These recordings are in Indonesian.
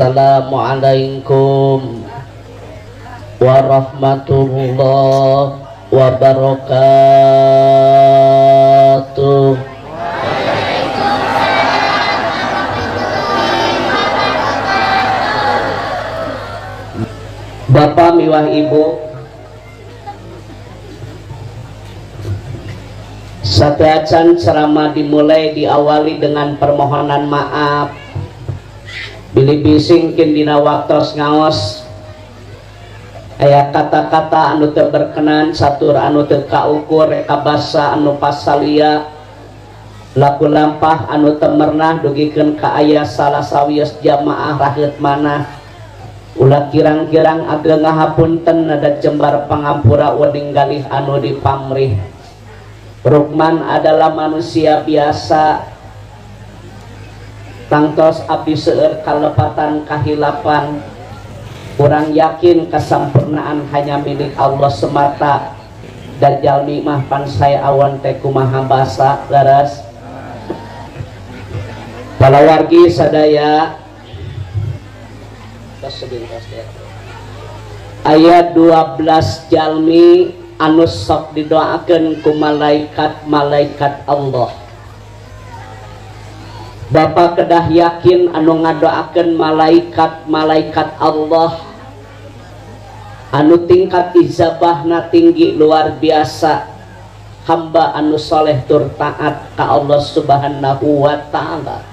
Assalamualaikum warahmatullahi wabarakatuh. Bapak miwah Ibu, sateacan ceramah dimulai diawali dengan permohonan maaf Bilih bisingkin dina waktos ngaos aya kata-kata anu teu berkenan, satur anu teu kaukur, eka basa anu pasalia, laku lampah anu teu mernah dugikeun ka aya salah sawios jamaah raheut manah. Ulah kirang-kirang ageng ngahapunten nada jembar pangampura wening galih anu dipamrih. Rukman adalah manusia biasa, tangtos abdi seueur kalepatan kahilapan. Kurang yakin kesempurnaan hanya milik Allah semata, dan jalmi mah pan saya awan teh kumaha basa leres. Palawargi sadaya ayat 12 jalmi anu sok didoakeun ku malaikat-malaikat Allah. Bapak kedah yakin anu ngadoakeun malaikat-malaikat Allah anu tingkat ijabahna tinggi luar biasa, hamba anu soleh tur taat ka Allah subhanahu wa ta'ala.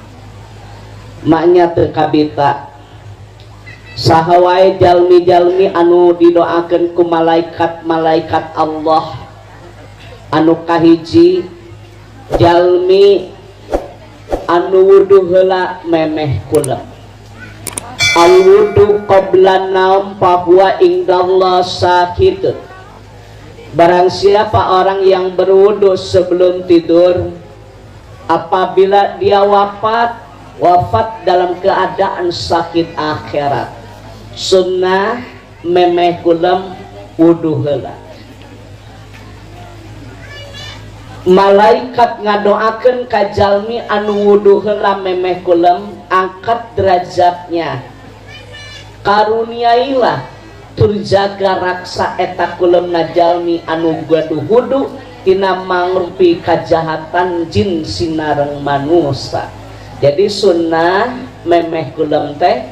Maknya teu kabita saha wae jalmi-jalmi anu didoakeun ku malaikat-malaikat Allah. Anu kahiji, jalmi anu wudu heula memeh kula. Al wudu qabla naum fahuwa indallah sakit. Barang siapa orang yang berwudu sebelum tidur, apabila dia wafat dalam keadaan sakit akhirat, sunnah memeh kulam wudu heula. Malaikat ngadoakeun ka jalmi anu wudu heula memeh kulam, angkat derajatnya, karuniailah tur jaga raksa eta kulemna jalmi anu gaduh wudu tina mangrupi kajahatan jin sinareng manusia. Jadi sunnah memeh kulam teh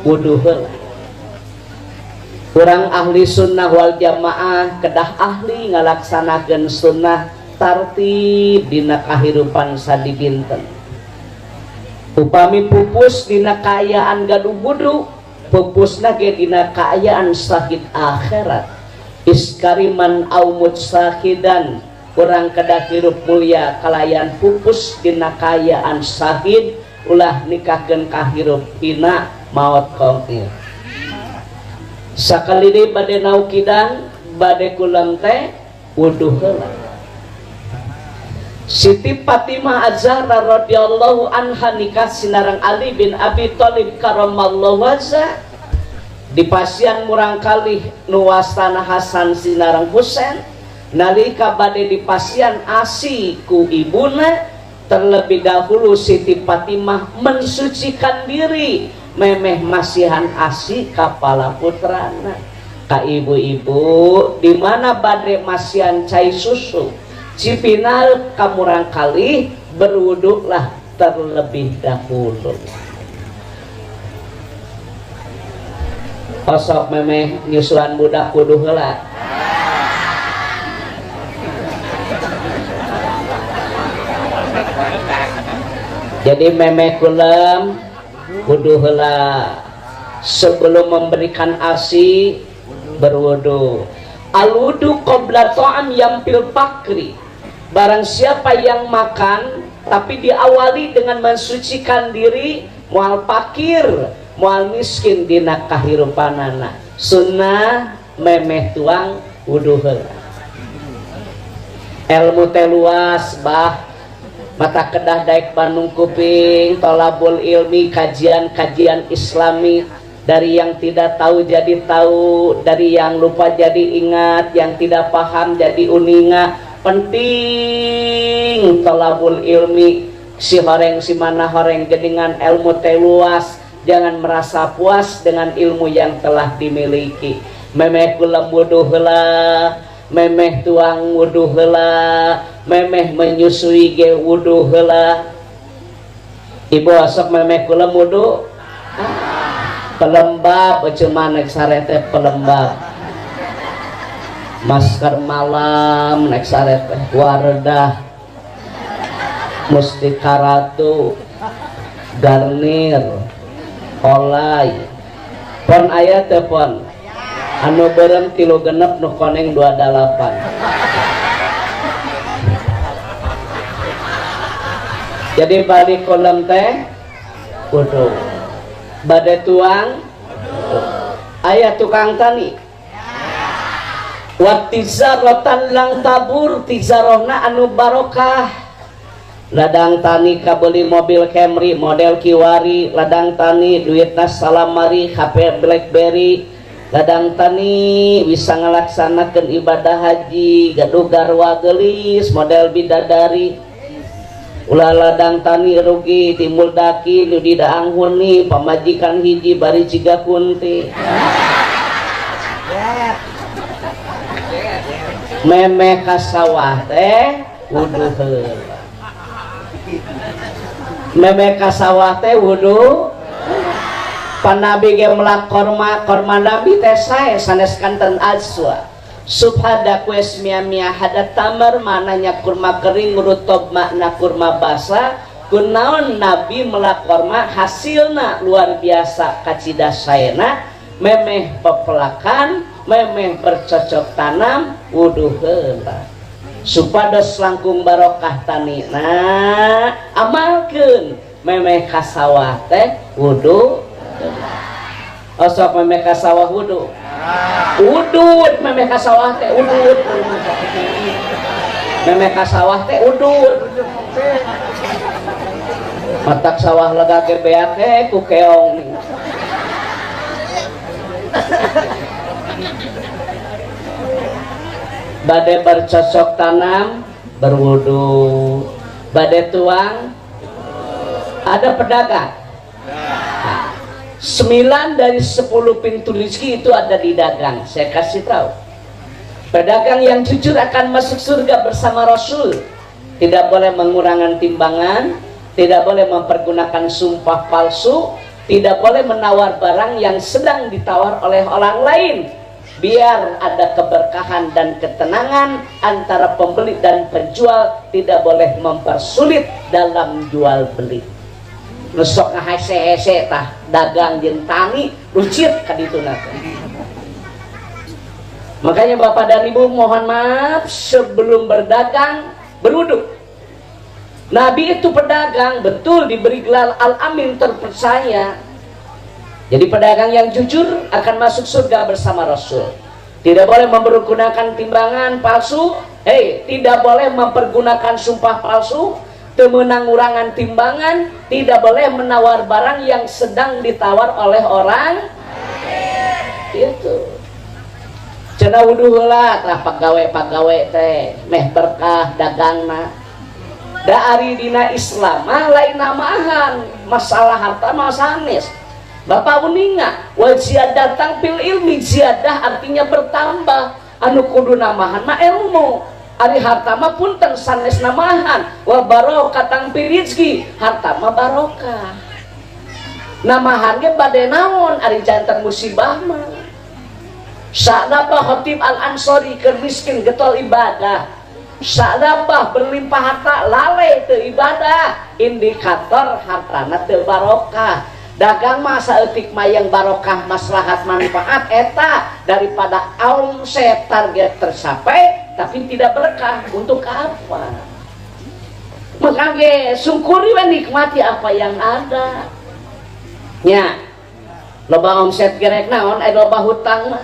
wudu heula. Urang ahli sunnah wal jamaah kedah ahli ngalaksanakeun sunnah tartib dina kahirupan sadibinten. Upami pupus dina kaayaan gaduh wudu, pupusna ge dina kaayaan sakit akhirat. Iskariman au mutsahidan, urang kedah hirup mulia kalayan pupus dina kaayaan sakit, ulah nikahkeun kahirup dina maot qongil. Sakali deui bade naukidan bade kulam teh wudu heula. Siti Fatimah Az-Zahra radhiyallahu anha nikah sinareng Ali bin Abi Thalib karamallahu wajha, dipasian murang kalih nuwastana Hasan sinareng Husain. Nalika bade dipasian asi ku ibuna, terlebih dahulu Siti Fatimah mensucikan diri memeh masihan asi kapala putrana. Ka ibu-ibu di mana bade masihan cai susu, cipinal kamurang kali berwuduklah terlebih dahulu. Osok memeh nyusuan budak kudu heula. Jadi memeh kulam kudu heula sebelum memberikan asi berwudu. Al-wudu qabla ta'am yampil fakri. Barang siapa yang makan tapi diawali dengan mensucikan diri, mual fakir, mual miskin dina kahirupanana, sunnah memeh tuang wudu heula. Ilmu teh luas bah, mata kedah daek Bandung kuping, tolabul ilmi, kajian-kajian islami. Dari yang tidak tahu jadi tahu, dari yang lupa jadi ingat, yang tidak paham jadi uninga. Penting tolabul ilmi, si horeng si mana horeng geningan ilmu teh luas, Jangan merasa puas dengan ilmu yang telah dimiliki. Memeh kula wudu heula, memeh tuang wudu heula, memeh menyusui ge wudu heula. Ibu asok memeh kula wudu pelembab cuman nek sarete pelembab. Masker malam nek sarete Wardah, Mustika Ratu, Garnier, Olay. Pon aya teu pon? Anu beureum 3 nu koneng 28. Jadi balik kolam teh wudu. Bade tuang aya tukang tani. Wa tizaratan lang tabur, tizarohna anu barokah. Ladang tani kabeli mobil Camry model Kiwari, ladang tani duitna salamari HP BlackBerry, ladang tani bisa ngalaksanakeun ibadah haji gaduh garwa geulis model bidadari. Ulah ladang tani rugi timbul daki nu didaang huni pamajikan hiji bari ciga kunti. Memeh ka sawah teh wudu heula. Memeh ka sawah teh wudu. Panabi ge melak korma nabi teh sae sanes kanten aswa. Subhada kues mia hadat tamar mananya kurma kering rutob makna kurma basah. Kunaon nabi melak korma hasilna luar biasa kacida saena. Memeh pepelakan, memeh bercocok tanam wudu heula. Supados langkung barokah tanina amalkeun memeh ka sawah teh wudu. Osok memeh ka sawah wudu. Udud memeh ka sawah teh udud. Memeh ka sawah teh udud. Matak sawah lega ge beak teh ku keong. Bade bercocok tanam berwudu, bade tuang ada pedagang. 9 dari 10 pintu rezeki itu ada di dagang. Saya kasih tahu, pedagang yang jujur akan masuk surga bersama Rasul. Tidak boleh mengurangi timbangan, tidak boleh mempergunakan sumpah palsu, tidak boleh menawar barang yang sedang ditawar oleh orang lain. Biar ada keberkahan dan ketenangan antara pembeli dan penjual, tidak boleh mempersulit dalam jual beli. Nusok ngahese-hese tah dagang jeung tani lucit ka ditu teh. Makanya Bapak dan Ibu mohon maaf sebelum berdagang berwudu. Nabi itu pedagang, betul diberi gelar Al-Amin terpercaya. Jadi pedagang yang jujur akan masuk surga bersama Rasul. Tidak boleh mempergunakan timbangan palsu, tidak boleh mempergunakan sumpah palsu, temenangurangan timbangan, tidak boleh menawar barang yang sedang ditawar oleh orang. Itu. Cenah wudu heula tah pagawe teh meh berkah dagangna. Da ari dina Islam mah lain namahan, masalah harta mah sanes. Bapak uninga wa ziyadah tangpil ilmi, ziyadah artinya bertambah, anu kudu namahan mah ilmu. Ari harta mah punten sanes namahan, wa barokah tangpil rizki, harta mah barokah. Namahan ge bade naon ari janten musibah mah. Sa'nabah Khatib Al-Ansori keur miskin getol ibadah. Sa'nabah berlimpah harta lalai teu ibadah, indikator hartana teu barokah. Dagang masa etik mayang barokah maslahat manfaat eta daripada omset target tercapai tapi tidak berkah. Untuk apa? Makanya syukuri we nikmati apa yang ada. Nya loba omset gerek naon loba hutang mah.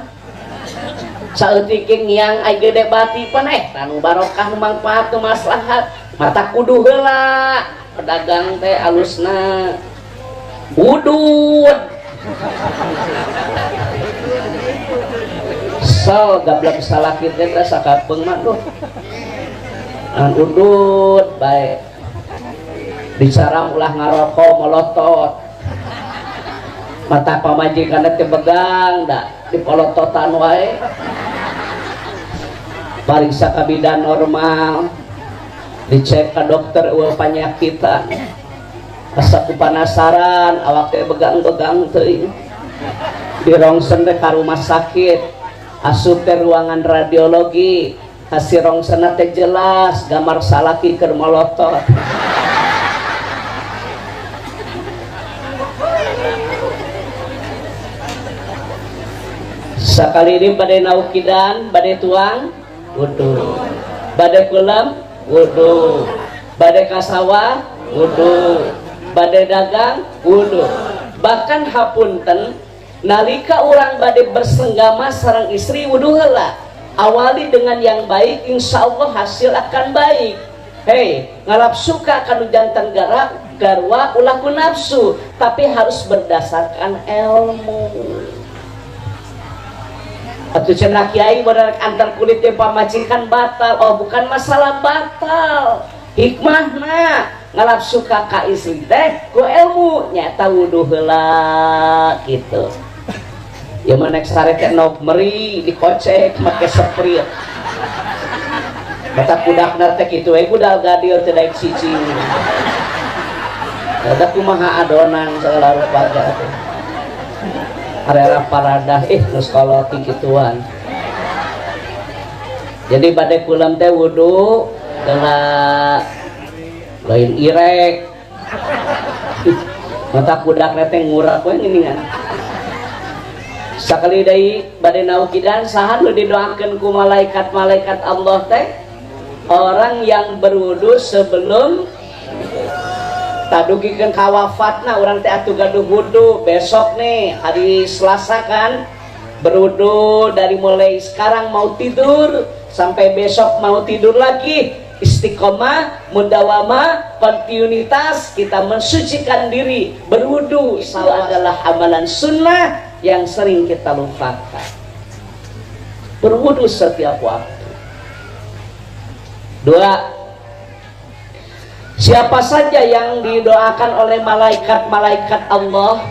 Saeutik yang ai gede bati pan tanu barokah nu manfaat nu maslahat mata kudu heula pedagang teh alusna wudud sal gablak salakit teh sakapeung mah duh an udud bae dicarang ulah ngarokok melotot mata pamajikan teh begang da dipolototan wae pariksa ka bidan normal dicek ka dokter eueuh panyakitan asa ku panasaran awak teh begang-begang teuing dirongsen teh ka rumah sakit asup teh ruangan radiologi hasil rongsena teh jelas gambar salaki keur molotot sakali ini badai naukidan badai tuang wudu badai kulam wudu badai kasawah wudu badai dagang wudu bahkan hapunten nalika orang badai bersenggama sareng istri wudu heula awali dengan yang baik insya Allah hasil akan baik. Hei ngalapsu ka kanu jantan garwa ulah ku nafsu tapi harus berdasarkan ilmu. Atuh cenah kiai bener antar kulit teh pamajikan batal. Oh bukan masalah batal. Hikmahna ngalapsu ka istri teh ku ilmu nyata wudu heula gitu. Ya manek sare teh nop meri dikocek make sprayt. Mata budakna teh kitu we budal gadir teh daek cicing. Ada kumaha adonan segala rupa teh. Arera paradah nu sekolah kituan. Jadi badai kulam teh wudu geula lain irek. Mata budak teh ngurak we geuningan. Sakali deui badai naukidan saha nu didoakeun ku malaikat-malaikat Allah teh orang yang berwudu sebelum tadugikeun ka wafatna urang teh atuh gaduh wudu besok nih hari Selasa kan berwudu dari mulai sekarang mau tidur sampai besok mau tidur lagi istiqomah mudawamah kontinuitas kita mensucikan diri berwudu salah adalah amalan sunnah yang sering kita lupakan berwudu setiap waktu. Dua, siapa saja yang didoakan oleh malaikat-malaikat Allah.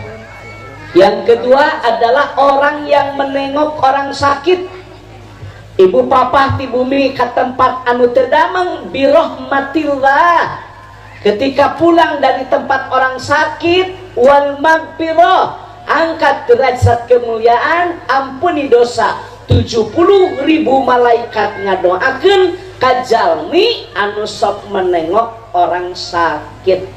Yang kedua adalah orang yang menengok orang sakit. Ibu papa di bumi ke tempat anu terdamang birahmatillah. Ketika pulang dari tempat orang sakit wal magfirah, angkat derajat kemuliaan, ampuni dosa. 70.000 malaikat ngadoakeun kajalmi anu sok menengok orang sakit.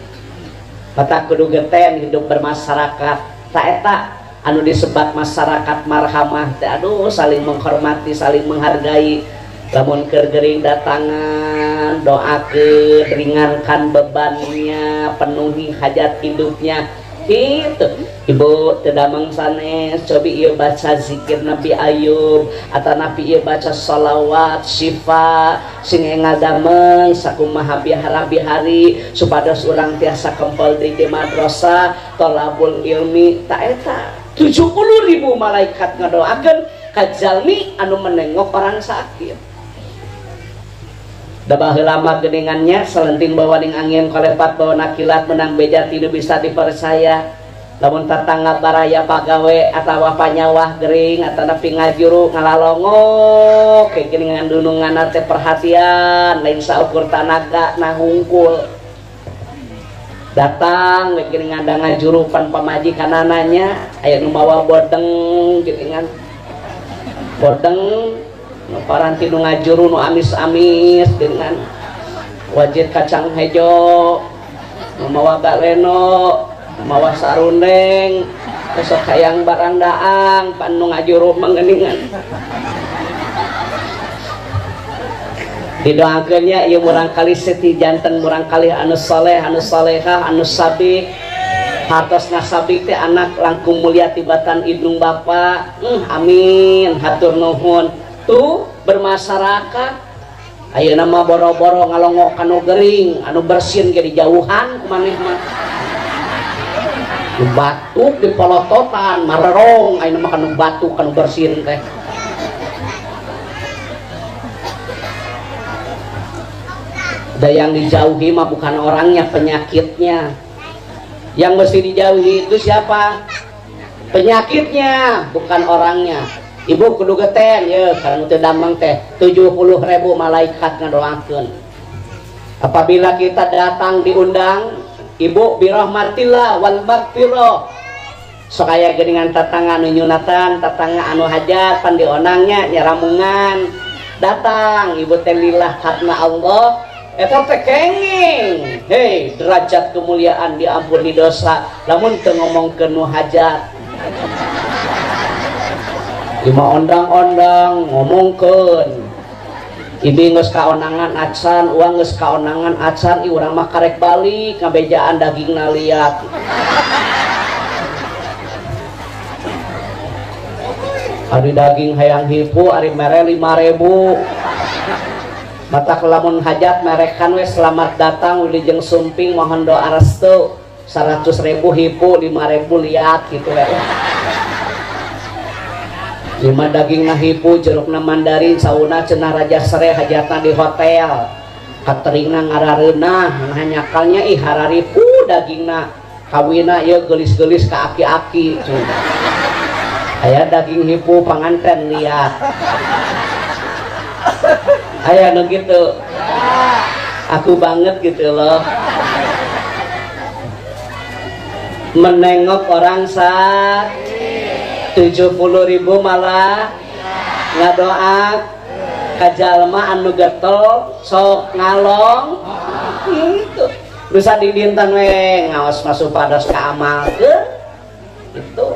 Mata kudu geten hidup bermasyarakat tak eta anu disebat masyarakat marhamah teh aduh saling menghormati saling menghargai lamun keur gering datangan doakeun ringankan bebannya penuhi hajat hidupnya gitu. Ibu tedamang sanes cobi ieu baca zikir Nabi Ayub atau Nabi ieu baca sholawat syifa sing ngadameng sakumaha bihara-bihari supados urang tiasa kempel di madrasah thalabul ilmi ta eta 70.000 malaikat ngadoakeun ka jalmi anu menengok orang sakit. Da baheula mah geuningannya selenting bawaning angin kolepat bawa nakilat menang beja tidak bisa dipercaya. Lamun tatangga baraya pagawe atawa panyawah gering atau nepi ngajuru ngalalongok ke geuningan dununganna teh perhatian lain saukur tanaga nah hungkul. Datang we geuningan da ngajuru pan pamajikanananya aya nu mawa bodeng geuningan. Bodeng paranti nu ngajuru nu amis-amis dengan wajib kacang hejo mawa galeno mawa sarundeng besok hayang barang daang pan nu ngajuru mangeuningan didoakeunnya ieu murang kali seti janten murang kali anu saleh anu salehah anu sabik hartos nasabik teh anak langkung mulia tibatan idung bapa amin hatur nuhun. Tuh bermasyarakat ayeuna mah boro-boro ngalongok anu gering anu bersin ge dijauhan kumaneh mah nu batuk dipolototan marerong ayeuna mah kanu batuk kanu bersin teh da yang dijauhi mah bukan orangnya penyakitnya yang mesti dijauhi itu siapa penyakitnya bukan orangnya. Ibu kudu geten ya kalau teu damang teh 70.000 malaikat ngadoakeun. Apabila kita datang diundang, ibu birahmatillah wal maghfirah. Sok aya geuningan tatangga anu nyunatan, tatangga anu hajat pan dionangnya nyaramungan. Datang ibu teh lillah karena Allah eta teh kenging. Hei, derajat kemuliaan diampuni dosa lamun teu ngomongkeun nu hajat. Lima ondang-ondang ngomongkeun ibi geus kaonangan acan, uang geus kaonangan acan, urang mah karek balik ngabejaan dagingna liat. Ari daging hayang hipu, ari mere 5.000. Mata kelamun hajat merekan we selamat datang wilujeng sumping mohon doa restu 100.000 hipu 5.000 liat gitu ya. 5 daging nahipu jerukna mandarin sauna cenah raja sere hajatna di hotel kateringna ngarareunah nanyakalnya ih hararipu dagingna kawina ieu geulis-geulis ka aki-aki aya daging hipu panganten liat aya nu kitu aku banget gitu loh menengok orang sakit 70.000 malah ngadoa kajalma anu getol sok ngalong gitu bisa didinten we ngaos masuk pados ka amal itu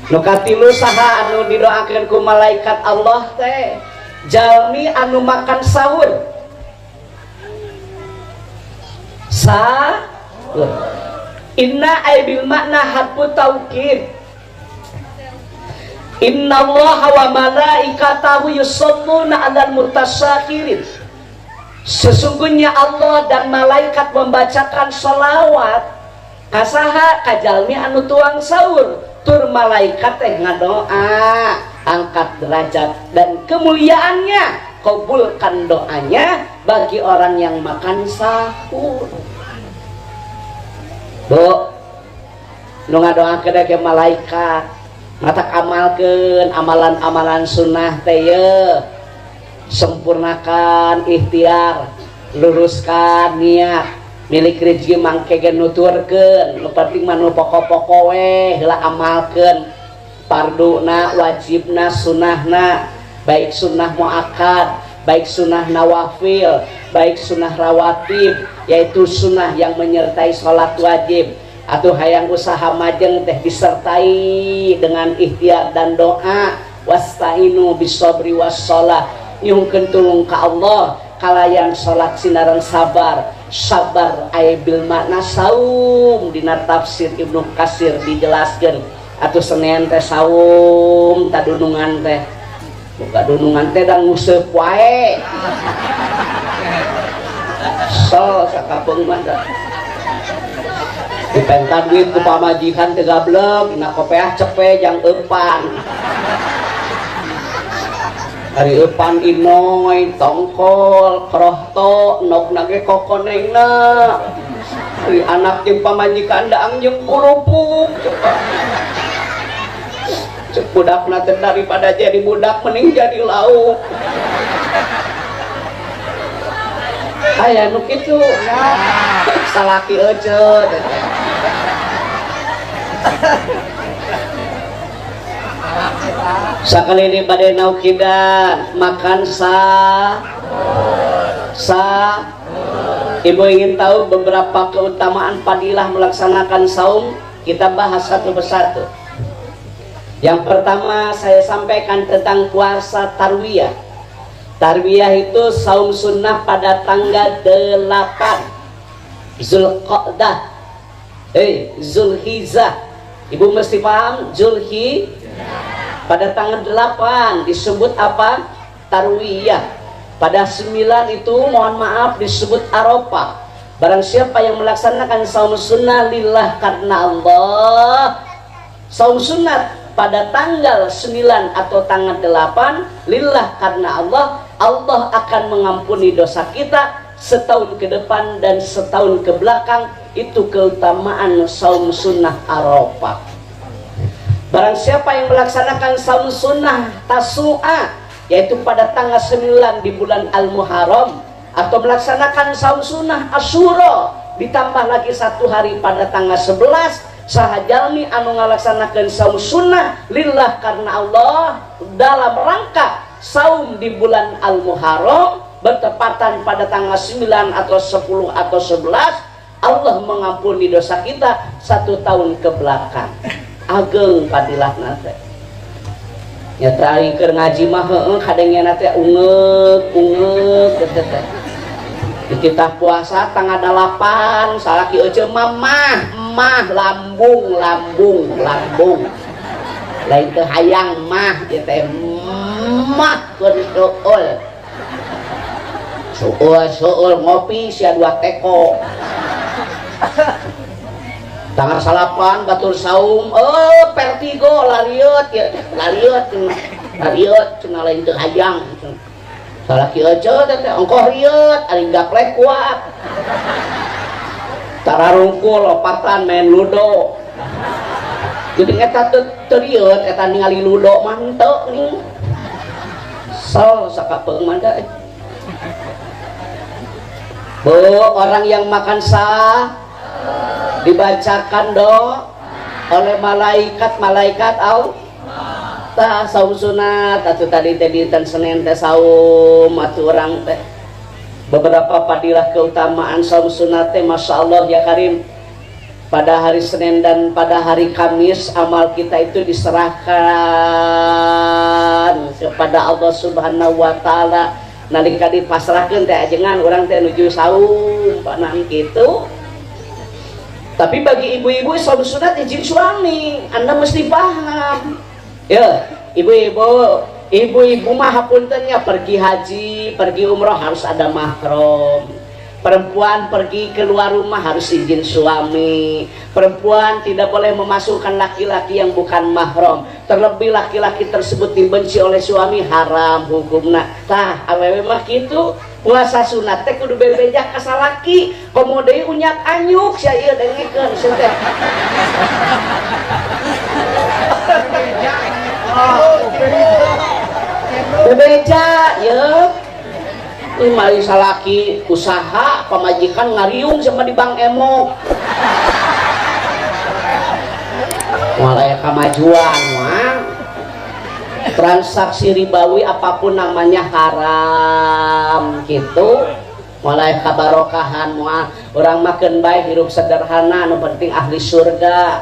nu katilu saha anu didoakeun ku malaikat Allah teh jalmi anu makan sahur inna aibil makna hatfu taukid innallaha wa malaikatahu yusholluna 'alal mutasyakirin. Sesungguhnya Allah dan malaikat membacakan sholawat kasaha kajalmi anu tuang sahur tur malaikat teh ngadoa angkat derajat dan kemuliaannya kabulkan doanya bagi orang yang makan sahur. Bu nu ngadoakeun ke malaikat mata amalkeun amalan-amalan sunnah teh ye sempurnakan ikhtiar luruskan niat milik rezeki mangke ge nuturkeun nu penting mah nu pokok-pokok we heula amalkeun farduna wajibna sunnahna baik sunnah muakkad baik sunnah nawafil baik sunnah rawatib yaitu sunnah yang menyertai sholat wajib atau hayang usaha majeng teh disertai dengan ikhtiar dan doa wasta'inu bisobri wassalah nyungkeun tulung ka Allah kalayan salat sinareng sabar aya bil makna saum dina tafsir Ibnu Katsir dijelaskeun atuh Senin teh saum tadunungan teh buka dunungan teh da nguseup wae so sakapeung mah dipentan duit ku pamajikan teu gablem na kopeah cepe jang eupan ari eupan inoy tongkol krohto nokna ge kokonengna ari anak jeung pamajikan daang jeung kurupuk cek budakna teh daripada jadi budak mending jadi lauk aya nu kitu salaki euceut sakali ini pada naukidan makan ibu ingin tahu beberapa keutamaan fadilah melaksanakan saum kita bahas satu persatu. Yang pertama saya sampaikan tentang puasa tarwiyah. Tarwiyah itu saum sunnah pada tanggal 8 Zulqa'dah Zulhijjah. Ibu mesti paham Zulhijjah pada tanggal 8 disebut apa? Tarwiyah. Pada 9 itu mohon maaf disebut Arafah. Barang siapa yang melaksanakan saum sunnah lillah karena Allah, saum sunnah pada tanggal 9 atau tanggal 8 lillah karena Allah, Allah akan mengampuni dosa kita setahun ke depan dan setahun ke belakang. Itu keutamaan saum sunnah Arafah. Barang siapa yang melaksanakan saum sunnah Tasu'a, yaitu pada tanggal 9 di bulan Al-Muharram, atau melaksanakan saum sunnah Asyura, ditambah lagi 1 hari pada tanggal 11, sahajalmi anu ngalaksanakan saum sunnah lillah karena Allah dalam rangka saum di bulan Al-Muharram bertepatan pada tanggal 9 atau 10 atau 11, Allah mengampuni dosa kita 1 tahun ke belakang. Ageng padilah nate ya terakhir keur ngaji mah kadangnya nate ungek kita puasa tanggal 8 salaki ece mah lambung lain teh hayang mah ieu teh mah suul ngopi sia 2 teko tanggal 8 batur saum vertigo lariut cenah lain teu hayang salaki aja teh ongkoh riut ari gaplek kuat tararungkul lopatan main ludo jadi eta teu riut eta ningali ludo mah henteu ning sol sakapeung mah da orang yang makan sah dibacakan oleh malaikat Allah saum sunat atau tadi dinten Senin teh saum atuh urang teh beberapa fadilah keutamaan saum sunat teh Masya Allah ya Karim. Pada hari Senin dan pada hari Kamis amal kita itu diserahkan kepada Allah Subhanahu wa taala nalika dipasrahkeun teh ajengan urang teh nuju saum panah kitu. Tapi bagi ibu-ibu saum sunat izin suami, Anda mesti paham. Ya, ibu-ibu mah hapuntennya pergi haji, pergi umroh harus ada mahram. Perempuan pergi keluar rumah harus izin suami. Perempuan tidak boleh memasukkan laki-laki yang bukan mahram. Terlebih laki-laki tersebut dibenci oleh suami, haram hukumna. Tah, awewe mah kitu. Puasa sunat teh kudu bebejak ka salaki, komo deui unyak anyuk sia ieu dengekeun teh. Bebeja yeuh. Ini mari salaki usaha pamajikan ngariung sama di Bank Emo. Mulai kemajuan mah. Transaksi ribawi apapun namanya haram gitu. Mulai kabarokahan mah orang makan baik hirup sederhana nu penting ahli surga.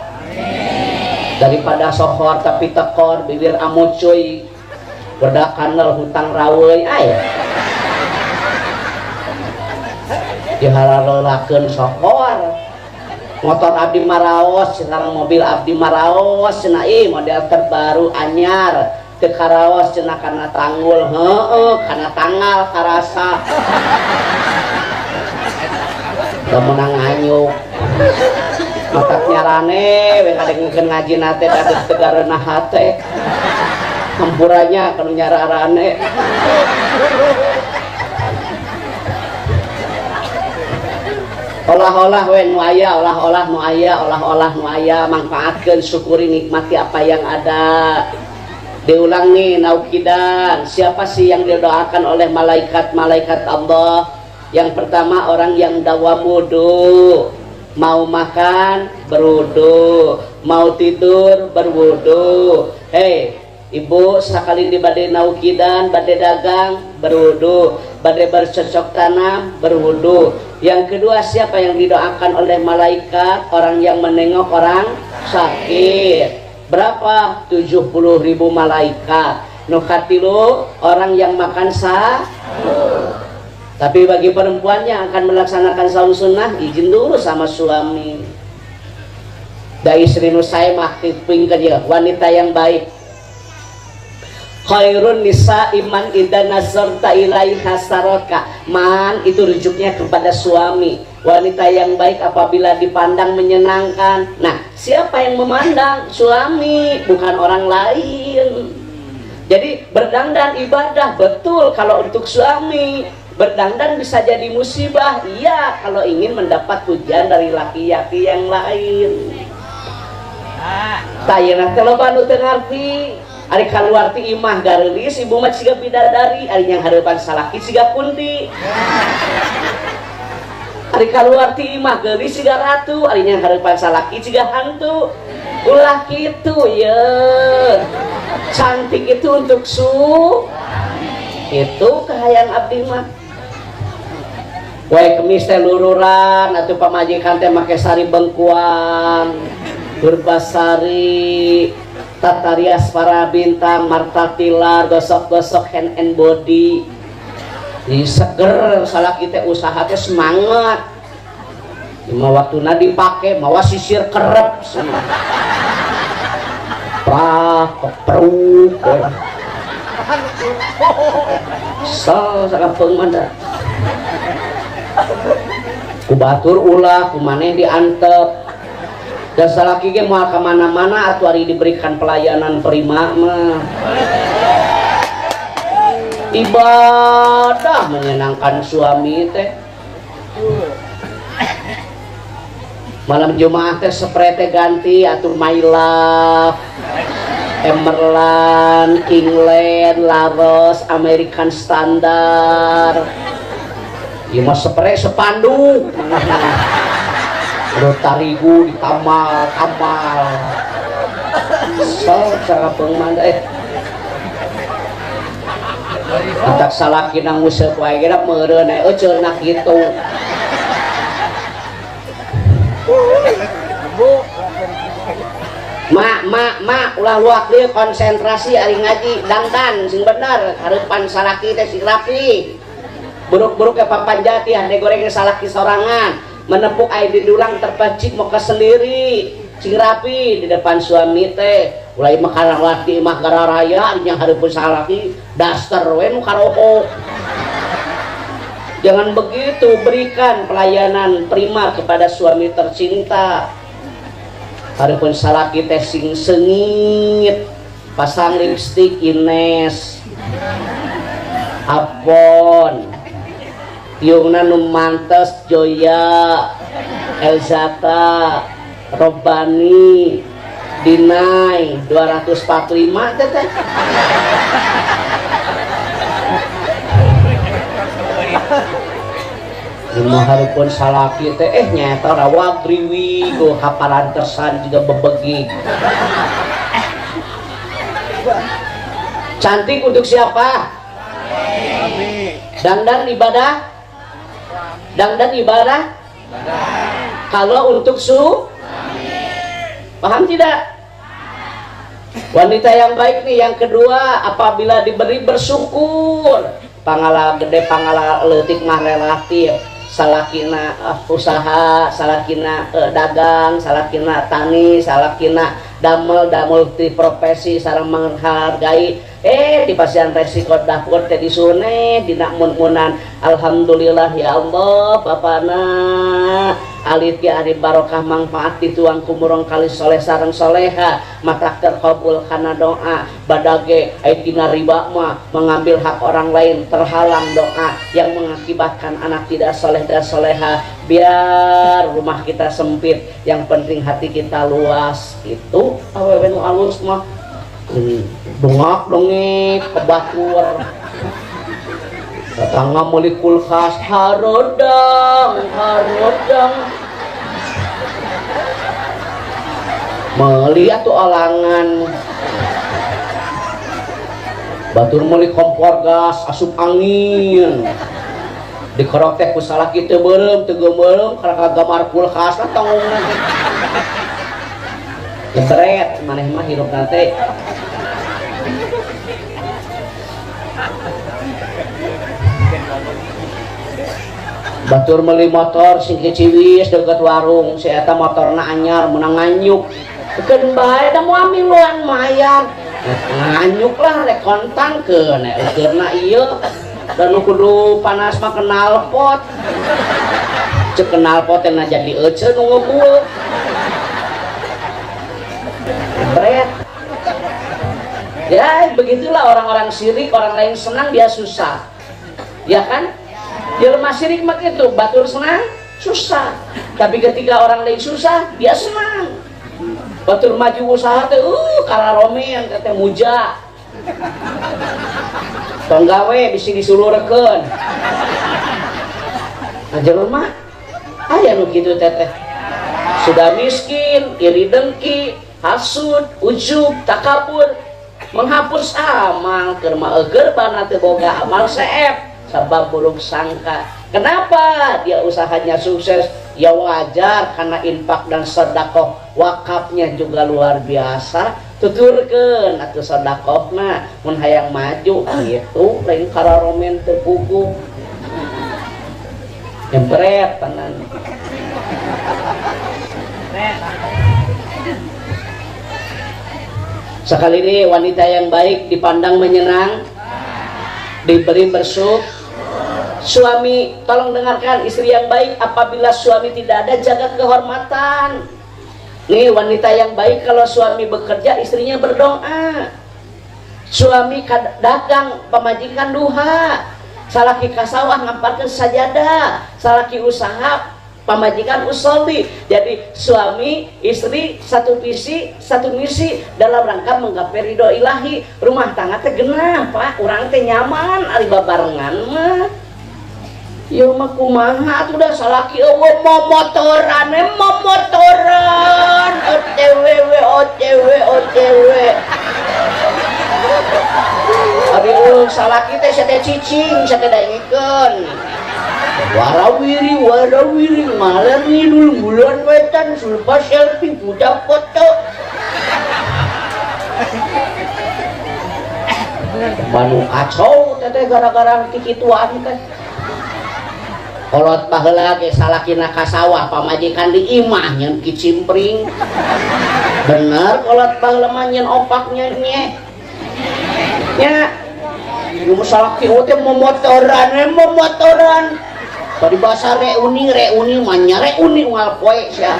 Daripada sohor tapi tekor bibir amucuy bedak kanel hutang raweuy aya. Dihalalolakeun sohor. Motor abdi maraos cenah mobil abdi maraos cenah model terbaru anyar teu karaos cenah kana tanggul kana tanggal karasa teu meunang anyuk matak nyarane we kadengkeun ngaji nate dadet tegareuna hate hampuranya kanu nyararane olah-olah we nu aya olah-olah nu aya manfaatkeun syukuri nikmati apa yang ada. Diulang nih naukidan, siapa sih yang didoakan oleh malaikat-malaikat Allah? Yang pertama orang yang dawam wudu, mau makan berwudu, mau tidur berwudu. Hei ibu sekali di badai naukidan, badai dagang berwudu, badai bercocok tanam berwudu. Yang kedua siapa yang didoakan oleh malaikat? Orang yang menengok orang sakit. Berapa? 70.000 malaikat. Nukatilu orang yang makan sahur. Tapi bagi perempuan yang akan melaksanakan saum sunnah izin dulu sama suami. Da istri nu sae mah pingkeun ye wanita yang baik. Khairun nisa iman idza nazarta ilaiha saraka. Man itu rujuknya kepada suami. Wanita yang baik apabila dipandang menyenangkan. Nah, siapa yang memandang? Suami, bukan orang lain. Jadi berdandan ibadah betul kalau untuk suami. Berdandan bisa jadi musibah, iya kalau ingin mendapat pujian dari laki-laki yang lain. tayana teh loba anu teu ngarti. Ari kaluar ti imah gareulis ibu mah siga bidadari, ari yang hareupan salaki siga pundi. Ari kaluar ti imah geulis siga ratu, ari yang hareupan salaki siga hantu. Ulah kitu ya. Cantik itu untuk itu kahayang abdi mah. Wae kemis teh lururan atuh pamajikan teh make sari bengkuang, Purbasari, Tatarias para bintang, Marta Tilar, gosok-gosok hand and body. Ini seger salaki teh usaha teh semangat. Lima waktuna dipake mawa sisir kerep semua. Prak, peruk. Sakapeung mah ku batur ulah ku maneh diantep dan salaki ge moal ka mana-mana atuh ari diberikan pelayanan prima mah ibadah menyenangkan suami teh malam Jumat teh spray teh ganti atur my love Emerald, Kingland, Laros, American Standard. Ieu mah spray sepanduk. Rotarigu ditamal. Sakapeung mah antak salaki nang useup wae ge meureun euceulna kitu. Mak ulah luak dia konsentrasi ari ngaji dangdan sing bener hareupan salaki teh sing rapi buruk-buruk ke papan jati hande goreng salaki sorangan menepuk air di dulang terpacik muka sendiri sing rapi di depan suami teh ulah imah karawati imah gararaya yang hareupeun salaki daster we nu karoho. Jangan begitu, berikan pelayanan prima kepada suami tercinta. Hareupeun salaki teh sing sengit, pasang lipstik Ines, Apon, tiungna nu mantes Joya, Elzata, Robani, Dinai 245 teh. Imah hareupeun salaki teh nyaeta rawa griwi go kaparantersan juga bebegik. Cantik untuk siapa? Dangdan ibadah? Dangdan ibadah? Kalau untuk paham tidak? Wanita yang baik nih yang kedua apabila diberi bersyukur. Pangala gede pangala leutik mah relatif. Salakina usaha, salakina dagang, salakina tani, salakina damel multi profesi sareng menghargai di pasien resiko dapur teh disune dina mun-munan alhamdulillah ya Allah bapana alit ki ari barokah manfaat dituang kumurong kali soleh sareng soleha mata terkabul kana doa badage tina riba mah mengambil hak orang lain terhalang doa yang mengakibatkan anak tidak soleh dan soleha biar rumah kita sempit yang penting hati kita luas itu awewe nu alus mah dongak dongek kebatur datangnya meuli kulkas harodang meuli atuh alangan batur meuli kompor gas asup angin dikorok teh ku salaki teu beureum teu geumeum karena gamar kulkas tangungna gebret maneh mah hirupna teh batur meuli motor sing keciwis deket warung si eta motorna anyar menang nganyuk keun bae da moal miluan mayar nganyuk lah rek kontangkeun eukeurna ieu dan nu kudu panas mah kenal pot ceuk kenal pot teh jadi euceun nu ngebueuk bret ya begitulah orang-orang syirik orang lain senang dia susah ya kan jelema syirik mah gitu batur senang susah tapi ketika orang lain susah dia senang batur maju usaha teh kararomen teh muja tong gawe bisi disulurkeun aja mah aya nu kitu teh sudah miskin iri dengki hasud ujub takabur menghapus amal keur maeugeur bana teu boga amal seep sabab buruk sangka. Kenapa dia usahanya sukses? Ya wajar karena infak dan sedekah, wakafnya juga luar biasa. Tuturkeun atuh sedekahna mun hayang maju gitu lain kararomen teu puguh. Jempret tenan. Sekali ini wanita yang baik dipandang menyenang, diberi bersyukur. Suami, tolong dengarkan, istri yang baik apabila suami tidak ada jaga kehormatan. Nih wanita yang baik kalau suami bekerja istrinya berdoa. Suami dagang pemajikan duha, salaki kasawah ngamparkeun sajadah, salaki usaha pamajikan usolli. Jadi suami istri satu visi satu misi dalam rangka menggapai ridho ilahi. Rumah tangga teh genah Pak, urang teh nyaman ari babarengan mah. Yo mah kumaha atuh da salaki eueuh momotoran OTW ari ulun salaki teh sate cicing sate daengkeun warawiri maler ngidul bulan wetan sulpa selfie budak foto manu kacau teteh gara-gara kikituan teh. Kolot baheula ge salakina ka sawah pamajikan di imah nyen kicimpring. Bener kolot baheula mah nyen opaknya nye. Nya nu salaki teh momotoran. Tadi bahasa reuni mah nya reuni unggal poe sia.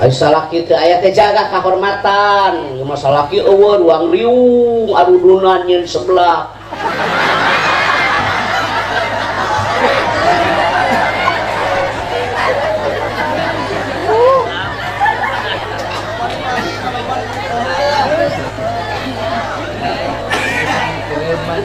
Ai salaki teh aya teh jaga kahormatan, ieu mah salaki eueuh ruang riung adudunan nyeun sebelah.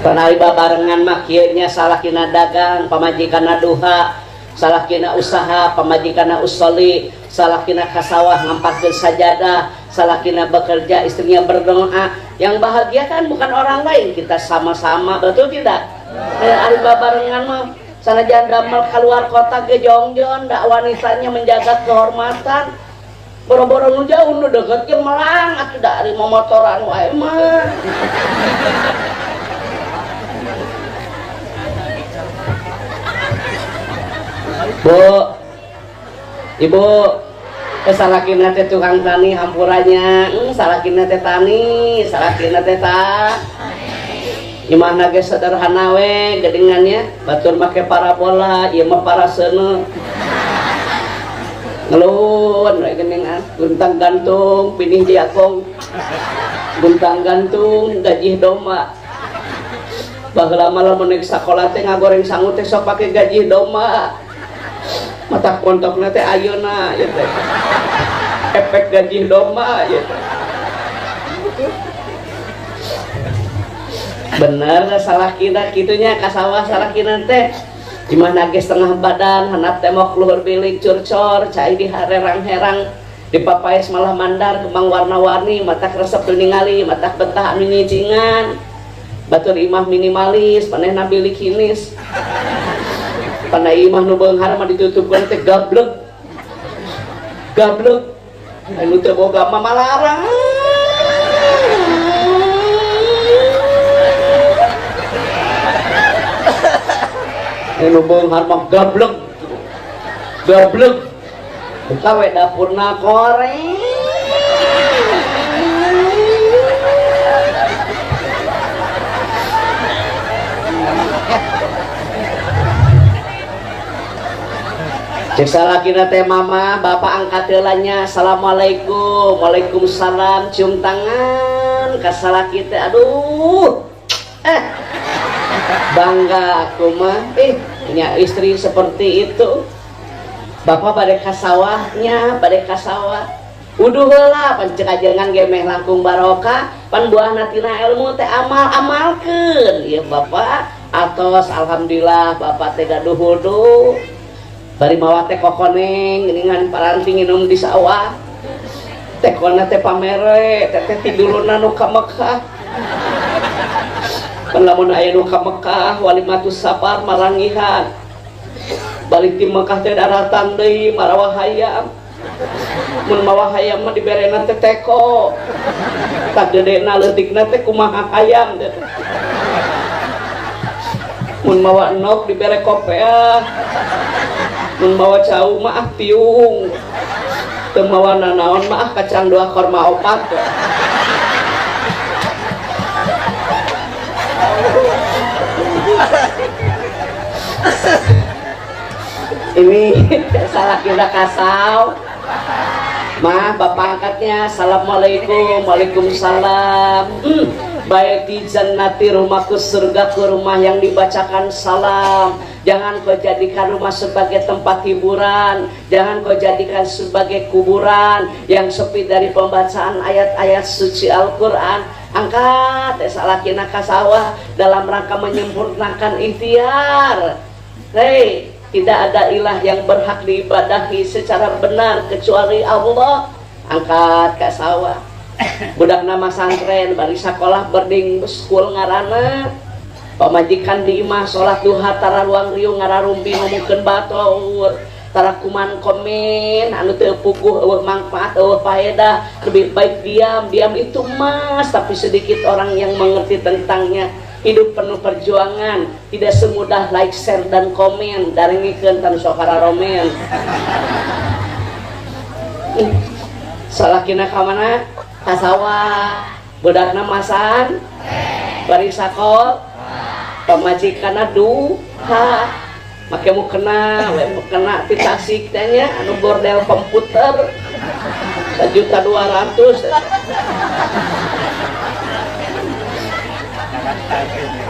Panari babarengan mah kieu nya salakina dagang, pamajikanna duha, salakina usaha, pamajikanna usolli, salakina kasawah ngamparkeun sajadah, salakina bekerja, istrinya berdoa. Yang bahagia kan bukan orang lain, kita sama-sama, betul tidak? Ari babarengan mah sanajan damel keluar kota ge jongjon, dak wanitanya menjaga kehormatan. Boro-boro nu jauh nu deket ge melang atuh da ari momotoran wae mah. Bu, Ibu, salakina teh tukang tani hampurannya, salakina teh tani, salakina teh gimana ge sederhana we gedengannya, batur make parabola, ieu mah paraseuneut. Ngeluhun we gedengan, guntang gantung, pinih diakong, guntang gantung, gaji domba. Baheula mah lamun neuk sakola teh ngagoreng sangu teh sok pake gaji domba. Mata kontokna teh ayeuna ya teh. Efek gaji domba ya teh. Bener salakina kitunya kasawah salakina teh gimana ge setengah badan handap teh mok luhur bilik curcor cai di herang-herang di papayes malah mandar kembang warna-warni mata resep teu ningali mata betah anu nyicingan batur imah minimalis panehna bilik hinis. Pana imah nu beunghar mah ditutupkeun teh gablek anu teu boga mah malarang anu beunghar mah gablek buka we dapurna koreng cek salakina teh mama bapak angkat heulanya assalamualaikum waalaikumsalam cium tangan ka salaki teh aduh bangga aku mah punya istri seperti itu. Bapak pada kasawahnya, pada kasawah uduh lah pancengajangan gemeh langkung barokah pan buah natina ilmu teh amal-amalkeun ya Bapak atos alhamdulillah Bapak teh gaduh wudu bari mawa teh kokoneng geuningan paranti nginum di sawah teh kona teh pamere teh tiduluna nu ka Mekah pan lamun aya nu ka Mekah walimatus safar marangihan balik di Mekah teh daratan deui marawah hayam mun mawa hayam mah diberena teh teko tak gedena leutikna teh kumaha hayam teh mun mawa enok dibere kopeah mun mawa cau mah tiung teu mawa nanaon mah kacang dua korma opat ini salah kita kasau mah bapak angkatnya assalamualaikum waalaikumsalam baik di jannati rumahku surgaku rumah yang dibacakan salam jangan kau jadikan rumah sebagai tempat hiburan jangan kau jadikan sebagai kuburan yang sepi dari pembacaan ayat-ayat suci Al-Quran angkat salakina kasawah dalam rangka menyempurnakan ikhtiar hei tidak ada ilah yang berhak diibadahi secara benar kecuali Allah angkat ke sawah budak nama santren bari sekolah berding school ngarana pamajikan di imah sholat duha tara ruang riung ngararumbi ngomongkeun batur tara kuman komen anu teu puguh eueuh manfaat eueuh faedah lebih baik diam itu mas tapi sedikit orang yang mengerti tentangnya. Hidup penuh perjuangan tidak semudah like, share, dan komen darengikeun tan sokara romen salakina ka mana ka sawah budakna masan bari sakol pamajikanna duha make mukena we mukena ti Tasik teh nya anu bordel komputer 1.200.000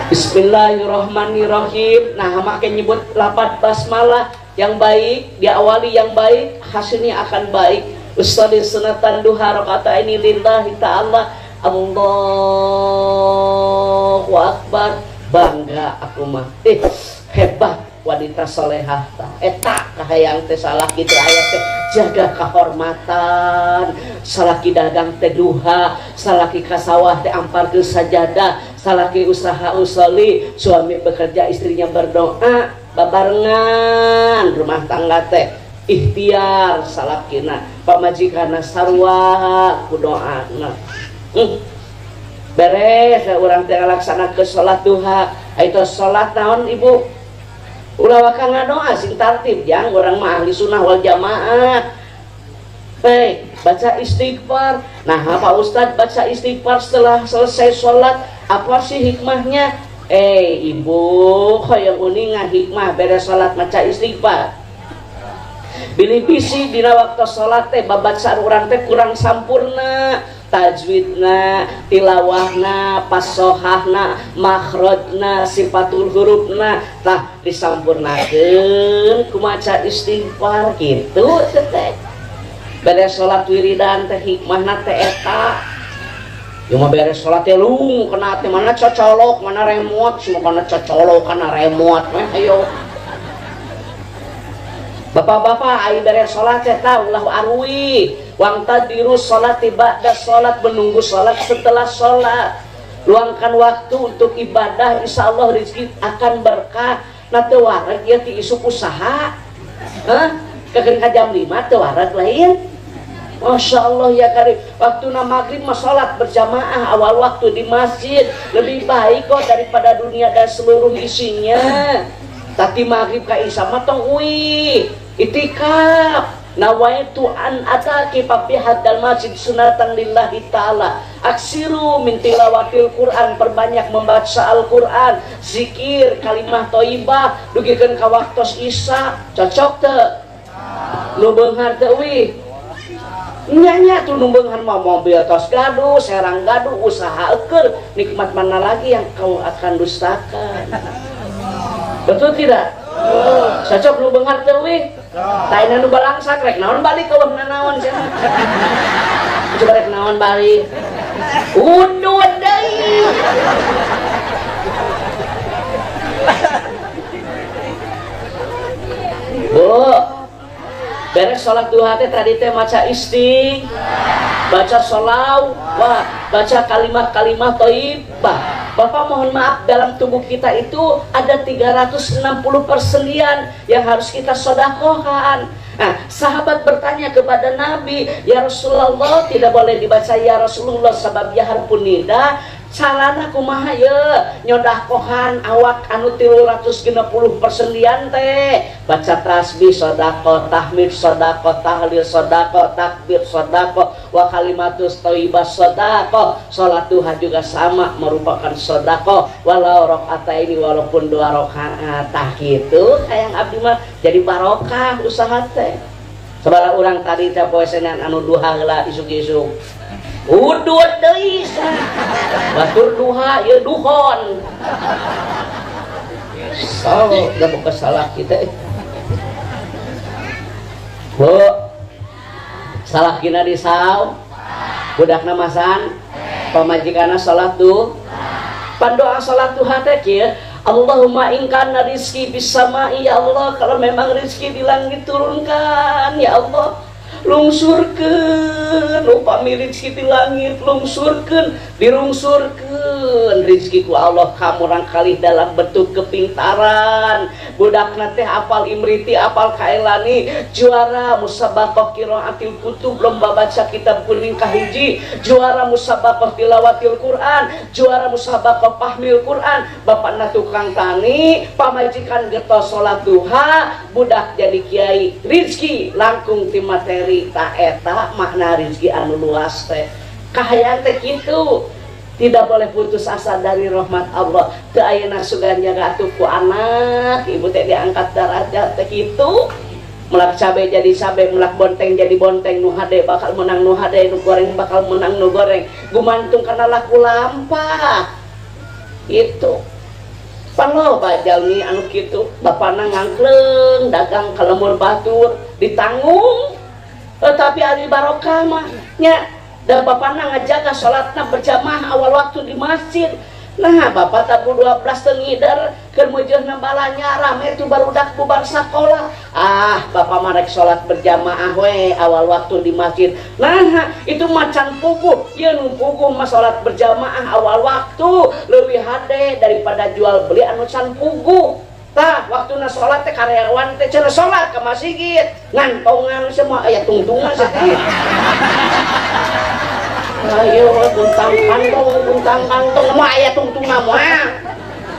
Bismillahirrahmanirrahim. Nah, makin nyebut lapat basmalah yang baik, diawali yang baik, hasilnya akan baik. Usolli sunatan duha rakaataini lillahi ta'ala. Allahu akbar. Bangga aku mah. Hebat wanita solehah eta kahayang teh salah gitu ayat teh jaga kehormatan salaki dagang teh duha salaki kasawah teh ampar ke sajadah salaki usaha usoli suami bekerja istrinya berdoa babarengan rumah tangga teh ikhtiar salakina pamajikana sarua ku doana beres urang teh laksana ke salat duha itu salat naon ibu ulah wakang ngadoa sing tartib jang orang mah ahli sunnah wal jamaah baik baca istighfar nah Pak Ustadz baca istighfar setelah selesai sholat apa sih hikmahnya ibu hoyong uningan hikmah beres sholat baca istighfar bilih bisi dina waktu sholat teh babacaan urang teh kurang sampurna tajwidna, tilawahna, pasohahna, makhrajna, sifatul hurufna tah disampurnakeun kumaca istighfar gitu teh. Beres salat wiridan teh hikmahna teh eta. Ieu mah beres salat teh lung kena teh mana cocolok, mana remote, semua kana cocolok kana remote mah ayo. Bapak-bapak ayo beres salat teh tah ulah arwi wang tadiru sholat ba'da sholat menunggu sholat setelah sholat luangkan waktu untuk ibadah insya Allah rezeki akan berkah nanti warag ya ti isuk usaha kekering ka jam 5 teu warag lain Masya Allah ya karim waktu maghrib mah sholat berjamaah awal waktu di masjid lebih baik kok daripada dunia dan seluruh isinya tapi maghrib ka isya mah tong uwi itikaf nawaitu an ataki papi hadal masjid sunatan lillahi ta'ala aksiru min tilawatil Quran perbanyak membaca Al-Quran zikir kalimah toibah dugikeun ka waktos isya cocok teu nu beunghar teu wi nya tuh nu beunghar mah mobil tos gaduh serang gaduh usaha eukeun nikmat mana lagi yang kau akan dustakan betul tidak cocok nu beungar teu weh taina nu balangsak rek naon balik eueuh naon cenah coba rek naon balik udud deui Bu beres sholat duha teh tadi teh maca baca sholawat, baca kalimat-kalimat thayyibah. Bapak mohon maaf, dalam tubuh kita itu ada 360 persendian yang harus kita sedekahkan. Nah, sahabat bertanya kepada Nabi, ya Rasulullah, tidak boleh dibaca ya Rasulullah sebab ya harpun nida salana kumaha ye nyodakohan awak anu 360 persendian teh baca tasbih sedekah, tahmid sedekah, tahlil sedekah, takbir sedekah, wa kalimatus thayyibah sedekah. Salat duha juga sama merupakan sedekah walau rakaat ini walaupun 2 rakaat. Tah kitu hayang abdi mah jadi barokah usaha teh. Sabaraha urang tadi teh poe Senin anu duha heula isuk-isuk udud deui batur duha ieu duhon so da buka salah kita Bu salah kina di saum budakna masan pamajikanna salat duha pandoa salat duha teh kieu Allahumma in kana rizki bis samai ya Allah, kalau memang rizki di langit turunkan ya Allah, lungsurkeun upami rizki di langit lungsurkeun dirungsurkeun rizkiku Allah kamurang kali dalam bentuk kepintaran budakna teh apal imriti apal kailani juara musabaqah qiraatil kutub lomba baca kitab kuning kahiji juara musabaqah tilawatil Quran juara musabaqah pahmil Quran bapakna tukang tani pamajikan getos salat duha budak jadi kiai rizki langkung ti materi ta eta makna rizki anu luas teh kahayang teh kitu tidak boleh putus asa dari rahmat Allah teu aya nafsugan jaga atuh ku anak ibu teh diangkat darajat teh kitu mulak cabe jadi cabe mulak bonteng jadi bonteng nu hade bakal menang nu hade nu goreng bakal menang nu goreng gumantung kana laku lampah itu panglo Pak jalmi anu kitu bapana ngangkleng dagang kalemur batur ditanggung tetapi ari barokah mah nya dan bapakna ngajaga sholatna berjamaah awal waktu di masjid. Nah bapak tabu 12 tengidar keur meujeuhna balanya rame tu barudak bubar sakola. Ah bapak marek sholat berjamaah we awal waktu di masjid. Nah itu macan puguh ieu nu puguh mah sholat berjamaah awal waktu leuwih hade daripada jual beli anu can puguh. Tah waktuna sholat teh karyawan teh cenah sholat ke masjid ngantongan semua aya tungtungan teh. Ayo buntang kantong mah aya tungtungan mah.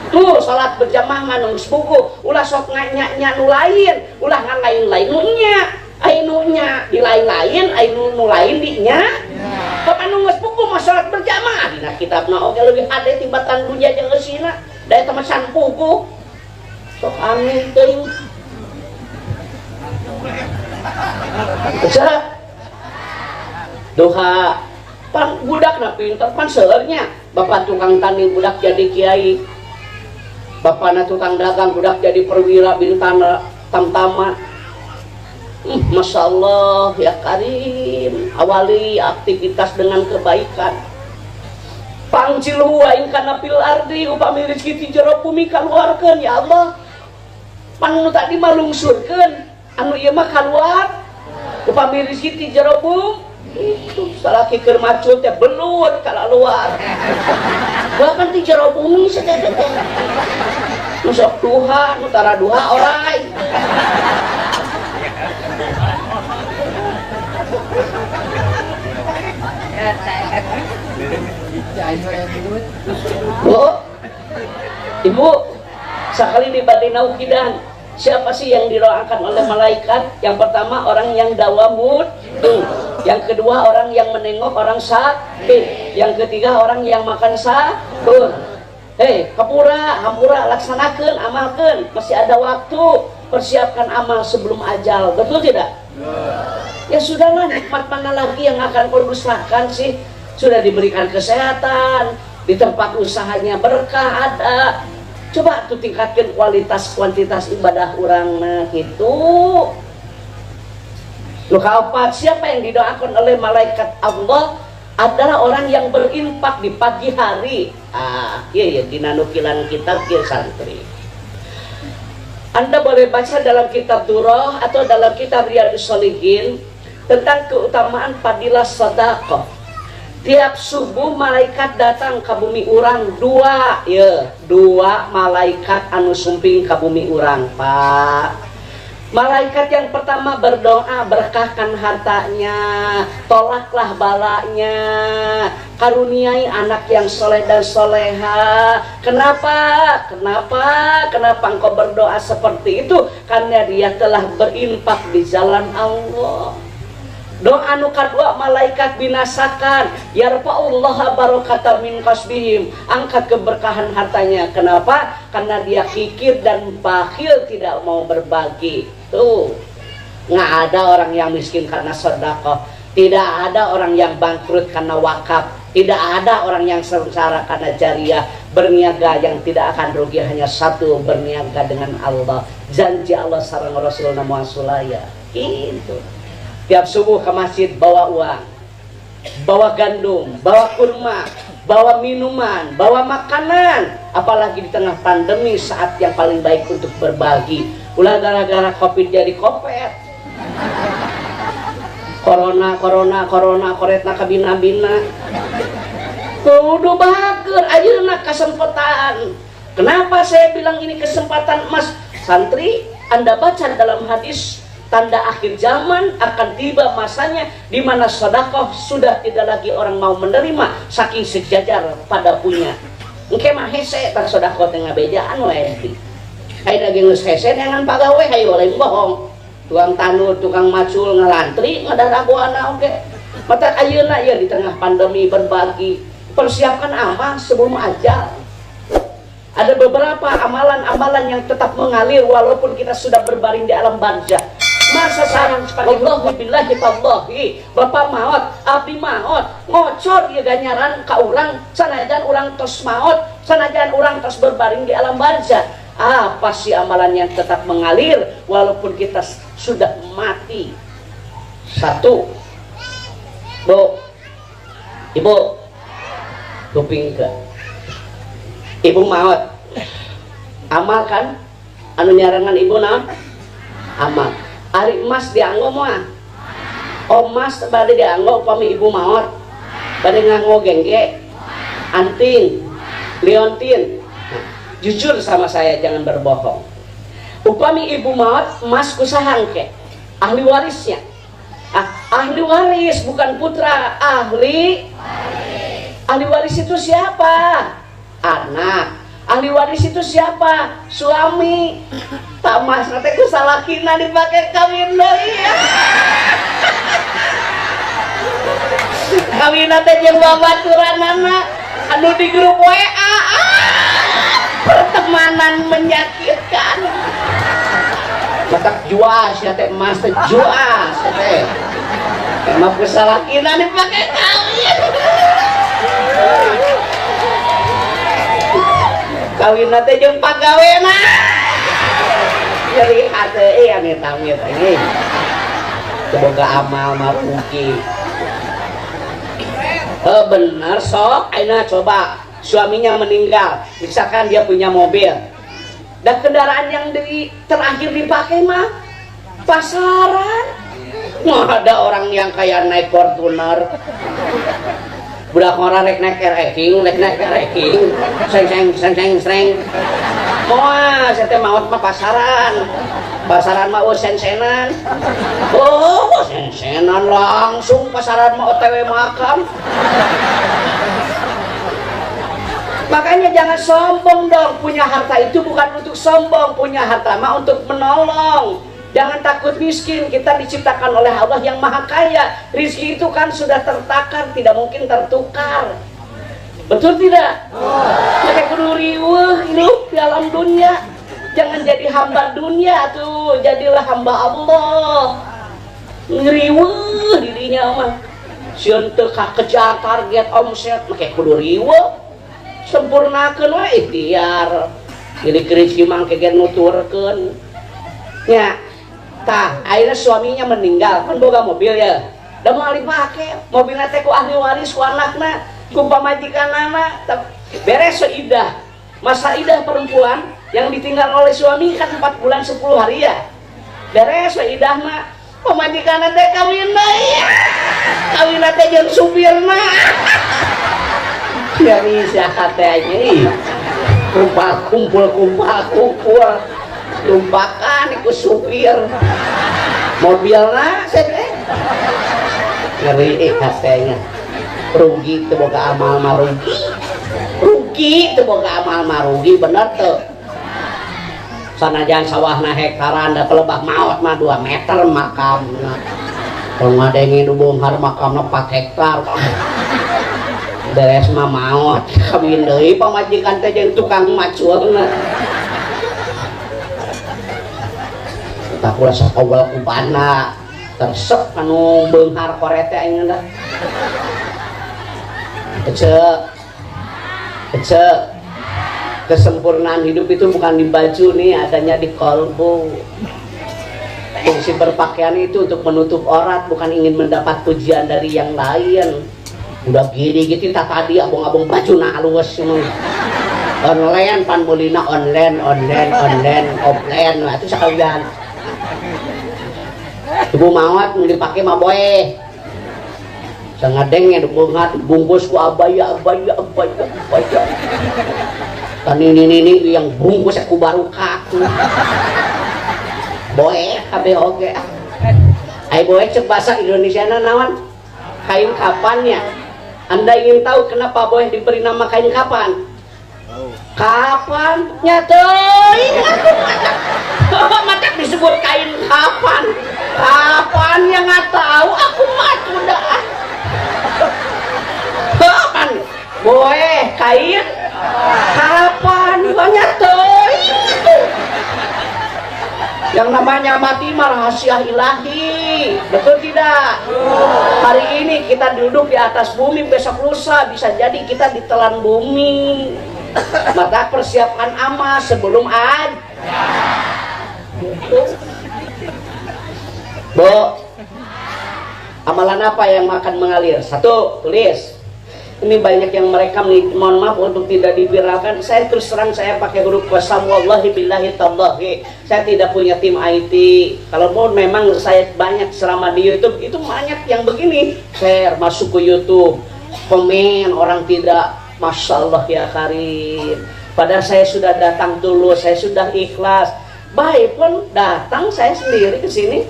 Tuh sholat berjamaah mah nu puguh ulah sok nya nu lain ulah ngan lain-lain nu nya ai nu nya di lain-lain ai nu lain di nya. Bapak nu geus puguh mah sholat berjamaah dina kitabna oge leuwih hade tibatan dunya jeung eusina da eta mah can puguh. Sok aneh teuing. Bisa duha pan budak na pinter pan seurnya bapak tukang tani budak jadi kiai bapakna tukang dagang budak jadi perwira bintana tamtama. Masya Allah ya Karim awali aktivitas dengan kebaikan pangcilu aing kana fil ardi upami rezeki ti jero bumi kaluarkeun ya Allah panu tadi mah lungsurkeun anu ieu mah kaluar upami rezeki ti jero bumi itu salaki keur macul teh belut ka luar bahkan ti jero bumi sateh nu sok duha nu tara duha orai Bu, Ibu, sekali di Badai Naukidan, siapa sih yang didoakan oleh malaikat? Yang pertama orang yang dawamud, yang kedua orang yang menengok orang sakit, yang ketiga orang yang makan sahur. Hei, kapura, hampura, laksanakan, amalkan, masih ada waktu, persiapkan amal sebelum ajal, betul tidak? Ya sudahlah, nikmat mana lagi yang akan kau dustakan sih? Sudah diberikan kesehatan, di tempat usahanya berkah ada, Coba tuh tingkatkan kualitas kuantitas ibadah orang gitu. Lu kaopat, siapa yang didoakan oleh malaikat Allah adalah orang yang berinfak di pagi hari. Iya dina nukilan kitab kieu santri. Anda boleh baca dalam kitab Durrah atau dalam kitab Riyadhus Shalihin tentang keutamaan fadilah sedekah. Tiap subuh malaikat datang ke bumi urang dua malaikat anu sumping ke bumi urang, Pak. Malaikat yang pertama berdoa, berkahkan hartanya, tolaklah balanya, karuniai anak yang soleh dan soleha. Kenapa engkau berdoa seperti itu? Karena dia telah berinfak di jalan Allah. Doa anu kadua malaikat binasakan, yarfa'ullaha barakata min kasbihim, angkat keberkahan hartanya. Kenapa? Karena dia kikir dan bakhil, tidak mau berbagi. Tuh, nggak ada orang yang miskin karena sedekah, tidak ada orang yang bangkrut karena wakaf, tidak ada orang yang sengsara karena jariah. Berniaga yang tidak akan rugi hanya satu, berniaga dengan Allah. Janji Allah sareng Rasulullah Muhammad itu. Tiap subuh ke masjid bawa uang, bawa gandum, bawa kurma, bawa minuman, bawa makanan. Apalagi di tengah pandemi saat yang paling baik untuk berbagi. Ulah gara-gara covid jadi kopet. Corona koretna kabina-bina. Kudu bager ayeuna kesempatan. Kenapa saya bilang ini kesempatan emas? Santri, Anda baca dalam hadis tanda akhir zaman akan tiba masanya di mana sedekah sudah tidak lagi orang mau menerima saking sejajar pada punya. Engke mah hese tak sedekah teh ngabejaan wae. Hai daging geus hese dengan pagawe hayu lain bohong. Tukang tanu, tukang macul ngelantri ngadaragoana oge. Mata ayeuna ya di tengah pandemi berbagi. Persiapkan amal sebelum ajal. Ada beberapa amalan-amalan yang tetap mengalir walaupun kita sudah berbaring di alam barzah. Masa sarang wallahi billahi tallahi bapak maot abdi maot ngocor ieu ganyaran ka urang sanajan urang tos maot sanajan urang tos berbaring di alam barzah. Apa sih amalan yang tetap mengalir walaupun kita sudah mati? Satu, Bu, Ibu, kuping ke Ibu maot amal kan anu nyarangan Ibu naon? Amal. Ari emas dianggo mah. Oh emas bade dianggo upami Ibu maot. Bade nganggo gengge, anting, liontin. Nah, jujur sama saya, jangan berbohong. Upami Ibu maot emas kusaha engke? Ahli warisnya. Ahli waris bukan putra, ahli waris itu siapa? Anak. Ahli waris itu siapa? Suami. Tamas nanti kusalakina dipakai kawin deui ya. Kawin nanti jeung babaturanana anu di grup WA. Pertemanan menyakitkan. Matak juas ya teh emas teh juas ya teh. Emang kusalakina dipakai kawin. Kawin nanti jeung pagawena. Jadi hati amit-amit ini semoga amal maruki. Benar sok aina coba suaminya meninggal misalkan dia punya mobil dan kendaraan yang terakhir dipakai mah pasaran. Ada orang yang kayak naik Fortuner budak orang rek naik ranking seng moa saya maut mah pasaran mah sen-senan. Oh sen-senan langsung pasaran mah OTW makan. Makanya jangan sombong dong, punya harta itu bukan untuk sombong, punya harta mah untuk menolong. Jangan takut miskin, kita diciptakan oleh Allah yang maha kaya. Rizki itu kan sudah tertakar, tidak mungkin tertukar. Betul tidak? Pakai kudu riweuh hidup di alam dunia. Jangan jadi hamba dunia tuh, jadilah hamba Allah. Ngeriweuh dirinya mah. Sieun teu kakejar target omset, make kudu riweuh. Sempurnakeun we ikhtiar. jadi keriji mang kegen nuturkeun nya tah akhirnya suaminya meninggal kan boga mobil ya da moal dipake mobilna teh ku ahli waris ku anakna ku pamajikanana beres idah masa idah perempuan yang ditinggal oleh suami kan 4 bulan 10 hari ya beres idahna pamajikanna teh kawinna ya kawinna teh jeung supirna dari siapa teh kumpul tumpakan ikut supir mobilnya ngeri katanya rugi itu boga amal rugi itu boga amal rugi bener tuh sanajan sawahna hektaran da kelebah maot mah 2 meter makamna kalau ngadengin bongkar makamna 4 hektar beres mah maot kawin deui pamajikan teh jeung tukang maculna tak ulah sakawal kubana tersep anu beunghar korete aing da kece kesempurnaan hidup itu bukan di baju nih adanya di kolbu fungsi berpakaian itu untuk menutup aurat bukan ingin mendapat pujian dari yang lain udah gini gitu tak tadi abang-abang baju na halus online pan bolina online offline lah itu sekalian ibu mawat mau dipakai mah boy sangadeng ya bungkus ku abaya kan ini yang bungkus aku baru kaku boy kabeh oge ai boy cek bahasa Indonesia nawan kain kapannya Anda ingin tahu kenapa boy diberi nama kain kapan? Kapan? Nyatoi aku macam disebut kain kapan? Kapan yang nggak tahu? Aku mah udah. Kapan? Boy kain kapan? Nyatoi yang namanya mati mah rahasia ilahi, betul tidak? Hari ini kita duduk di atas bumi, besok lusa bisa jadi kita ditelan bumi. Maka persiapkan amal sebelum Bu, amalan apa yang akan mengalir? 1, tulis. Ini banyak yang mereka mohon maaf untuk tidak diviralkan. Saya terus terang saya pakai huruf qasam wallahi billahi tallahi. Saya tidak punya tim IT. Kalau mau memang saya banyak selama di YouTube itu banyak yang begini. Share masuk ke YouTube, komen orang tidak, masya Allah ya Karim. Padahal saya sudah datang dulu, saya sudah ikhlas. Baik pun datang saya sendiri ke sini.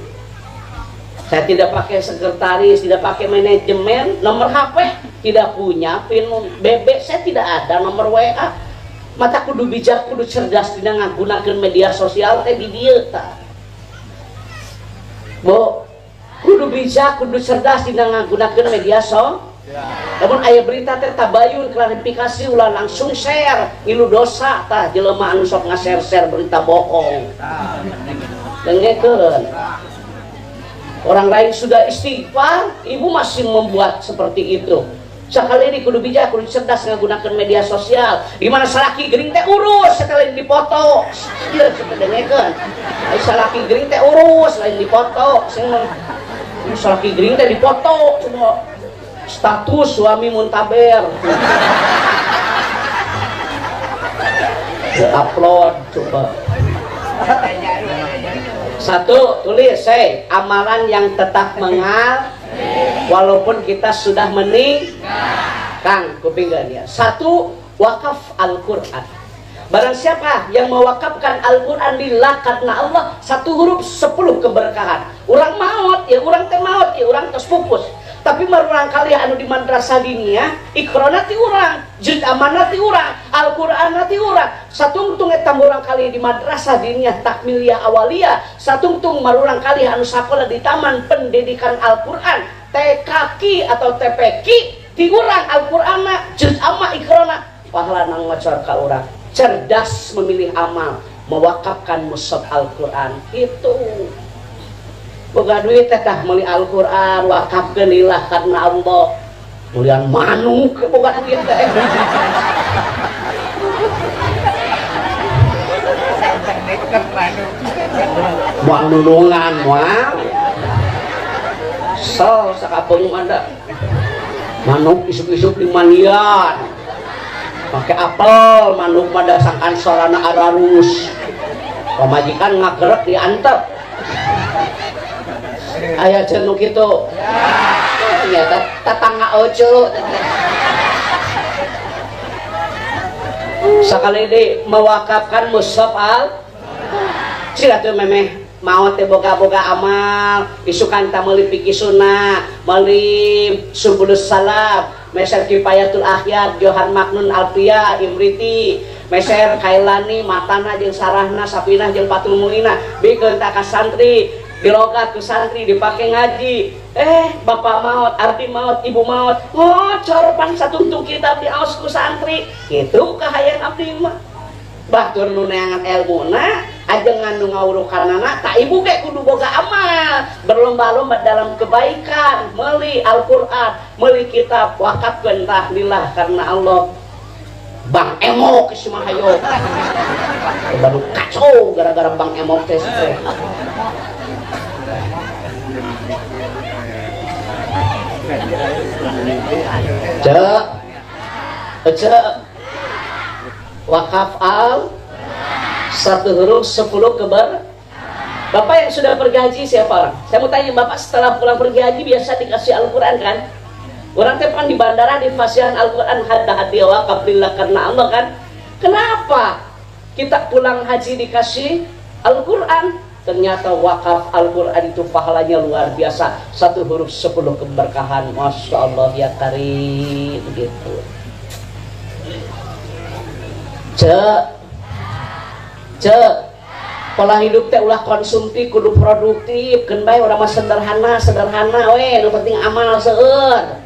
Saya tidak pakai sekretaris, tidak pakai manajemen, nomor HP tidak punya, pin BB saya tidak ada, nomor WA. Mata kudu bijak, kudu cerdas, tidak nggunakeun media sosial teh di dieu tah. Bu, kudu bijak, kudu cerdas, tidak nggunakeun media sosial. Namun aya berita teh tabayun klarifikasi ulah langsung share, ngilu dosa tah jelema anu sok nga-share berita bohong. Dengekeun. Orang lain sudah istighfar, ibu masih membuat seperti itu. Sekali ini kudu bijak, kudu cerdas menggunakan media sosial. Di mana salaki gering teh urus, sekali dipoto. Iya, kita dengarkan. Salaki gering teh urus, lain dipoto. Salaki gering teh dipoto, semua status suami muntaber. Upload coba. 1, tulis amalan yang tetap mengal walaupun kita sudah Kang kupinggan ya. 1, wakaf Al-Quran. Barang siapa yang mewakafkan Al-Quran lillah karena Allah, 1 huruf 10 keberkahan. Urang maut ya, urang teh maut ya, urang tos pupus. Tapi marurang kali anu di madrasah dinia, ikrona ti urang, juz amanah ti urang, Al-Qur'an ti urang. Satungtung eta marurang kali di madrasah dinia takmiliyah awaliyah, satungtung marurang kali anu sakola di taman pendidikan Al-Qur'an, TKQ atau TPQ ti urang Al-Qur'anna, juz amma ikrona, pahala nang ngocor ka urang. Cerdas memilih amal, mewakafkan mushaf Al-Qur'an itu. Boga duit teh meuli Al-Qur'an wakafkeun lillah karena Allah. Mulian manuk boga duit teh. buang nulungan mual so sakapung ada manuk isuk-isuk di manian pakai apel manuk pada sangkan sorana ararus pemajikan ngagerek diantep ayah jenuk itu ya tetangga ojo sekali ini mewakafkan mushaf al sila tuh memeh mau teh boga-boga amal isukan ta meuli fikih sunnah meuli subulus salam meser kifayatul akhyar Johan Maknun Alfia Imriti meser Kailani matana jeung sarahna sapinah jeung patul muina bikeun ta ka santri dilogat ku santri dipake ngaji bapak maut arti maut ibu maut ngocor pan satuntung kitab diaos ku santri kitu kahayang abdi mah batur nu neangan elmuna aja ngandung ngawruh karenana tak ibu kayak kudu boga amal berlomba-lomba dalam kebaikan meuli Al-Quran meuli kitab wakafkeun tahlillah karena Allah Bang Emo kisah hayo baru kacau gara-gara Bang Emo tes cek wakaf al satu huruf 10 kebar. Bapak yang sudah pergi haji siapa orang? Saya mau tanya bapak setelah pulang pergi haji biasa dikasih Al-Quran kan? Orang tepan di bandara di fasihan Al-Quran hadiah wakaf lillah karena Allah kan? Kenapa kita pulang haji dikasih Al-Quran? Ternyata wakaf Al-Quran itu pahalanya luar biasa. Satu huruf 10 keberkahan. Masya Allah ya karim begitu. Pola hidup teh ulah konsumtif kudu produktif keun bae urang mah sederhana we nu penting amal seueur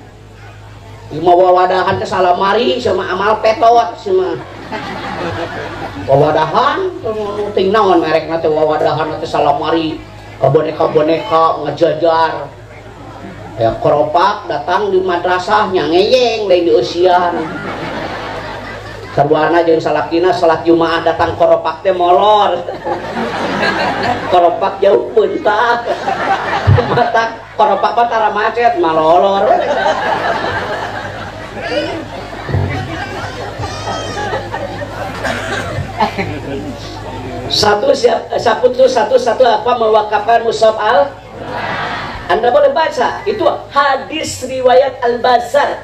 mau wawadahan teh salamari sama amal petot sama wawadahan ting naon merekna teh wawadahan teh salamari boneka-boneka ngajajar ya koropak datang di madrasah nyangeyeng lain di usian sarwana jeung salakina salat Jumaah datang koropak teh molor koropak jauh puntak mata koropak mah tara macet malolor satu apa mewakafkan mushaf al Anda boleh baca itu hadis riwayat Al-Bazzar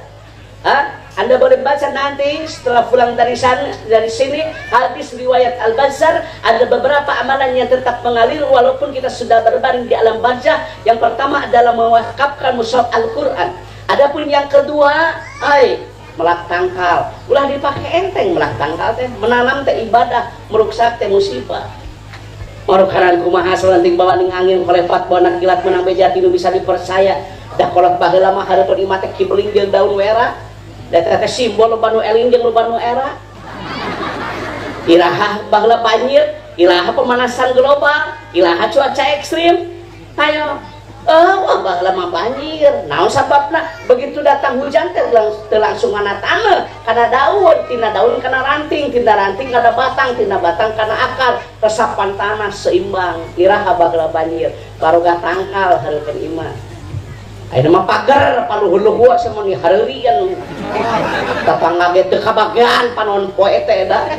Anda boleh baca nanti setelah pulang dari sini hadis riwayat Al-Bazzar. Ada beberapa amalan yang tetap mengalir walaupun kita sudah berbaring di alam barzah. Yang pertama adalah mewakafkan mushaf Al-Quran. Adapun yang kedua melak tangkal ulah dipakai enteng melak tangkal teh menanam teh ibadah meruksak teh musibah marukaran kumaha selenting bawa ning angin kolefat bonak gilat menang beja tinu bisa dipercaya dah kolot baheula mah hareupeun imah teh kibling jeung daun wera da teh simbol banu eling jeung banu era ilaha baheula banjir ilaha pemanasan global ilaha cuaca ekstrim ayo wah baheula mah banjir naon sababna begitu datang hujan teh langsung ngana taneuh kana daun tina daun kana ranting tina ranting kana batang tina batang kana akar resapan tanah seimbang iraha baheula banjir baroga tangkal hareupeun imah ayeuna mah pager paluhur-luhur sama ni hareurian tatangga ge teu kabagean panon poe teh da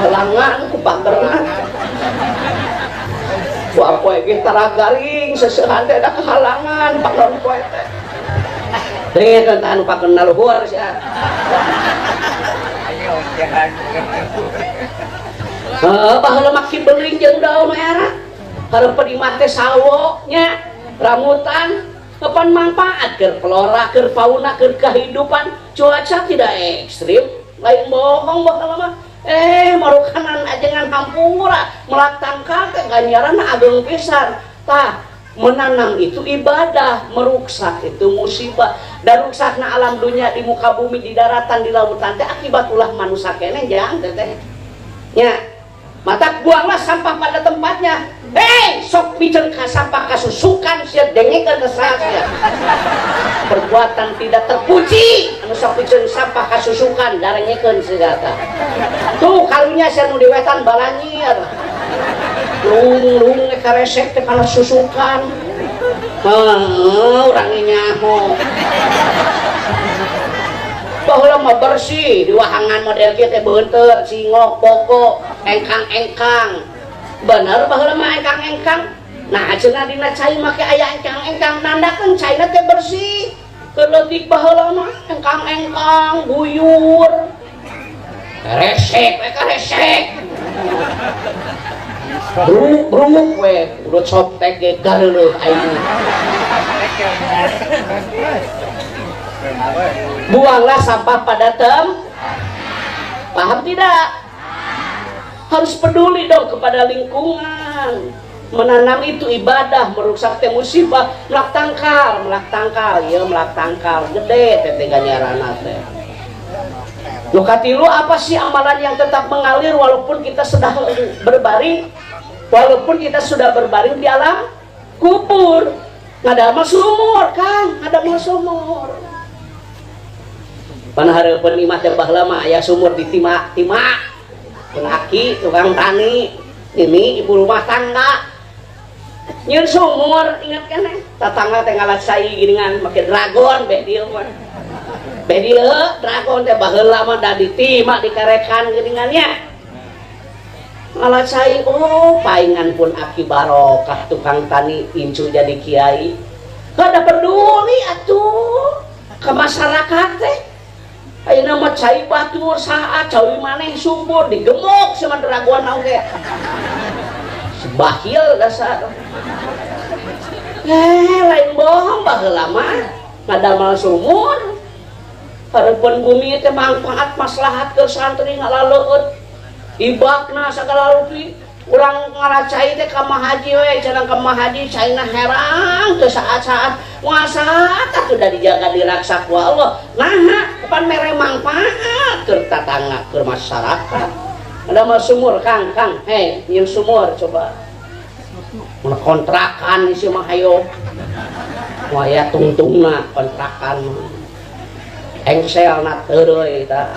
halangan ku pagerna wa poe ge tara garing seseuhan teh da halangan panon poe teh teh kan anu pakeun luhur sia ayo jangan baheula mah kibeling jeung daun era hareupeun imah teh sawo nya rambutan kapan manfaat ke flora, ke fauna, ke kehidupan cuaca tidak ekstrim lain bohong bakal mah marukanan ajengan hampura melak tangkal ke ganjaran ageng pisan tah menanam itu ibadah meruksak itu musibah dan ruksakna alam dunia di muka bumi di daratan di lautan teh akibat ulah manusia kene jang teh nya mata buanglah sampah pada tempatnya sok bicara sampah kasusukan siap dengekan kesalahan perbuatan tidak terpuji anu sok bicara sampah kasusukan darengekeun segala tuh karunya sia nu diwetan balanyir lung karesek teh kana susukan urang nyaho baheula mah bersih di wahangan model kieu teh beunteur singok pokok engkang-engkang bener baheula mah engkang-engkang nah cenah dina cai make aya engkang-engkang nandakeun caina teh bersih keleutik baheula mah engkang-engkang guyur resek brumuk we urut soptek ge galeuh aing buanglah sampah pada paham tidak harus peduli dong kepada lingkungan menanam itu ibadah merusak teh musibah melak tangkal ya melak tangkal gede teh ganjaranna teh nu katilu apa sih amalan yang tetap mengalir walaupun kita sudah berbaring di alam kubur ngadamel sumur Kang ngadamel sumur panahareupeun imah teh baheula mah aya sumur di timah penaki tukang tani ini ibu rumah tangga nyieun sumur ingat kan tatangga teh ngalasai geuningan make dragon be dieu mah be dieu dragon teh baheula mah da ditimah dikarekan geuningannya ngalasai paingan pun aki barokah tukang tani incu jadi kiai kada peduli atuh ke masyarakat teh ayeuna mah cai batur saha cawi maneh sumur digemuk sama dragon naon ge sebahil dasar lain bohong baheula mah ngadamel sumur hareupeun bumi teh manfaat maslahat ke santri ngalaleueut ibakna sagala rupi urang ngaracai teh ka mahaji we cenah ka mahaji caina herang teu saat-saat muasat atuh da dijaga diraksa ku Allah naha pan mere manfaat keur tatangga keur masyarakat ada mah sumur Kang nyieun sumur coba mun kontrakan isi mah hayo waya tungtungna kontrakan engselna teu deui eta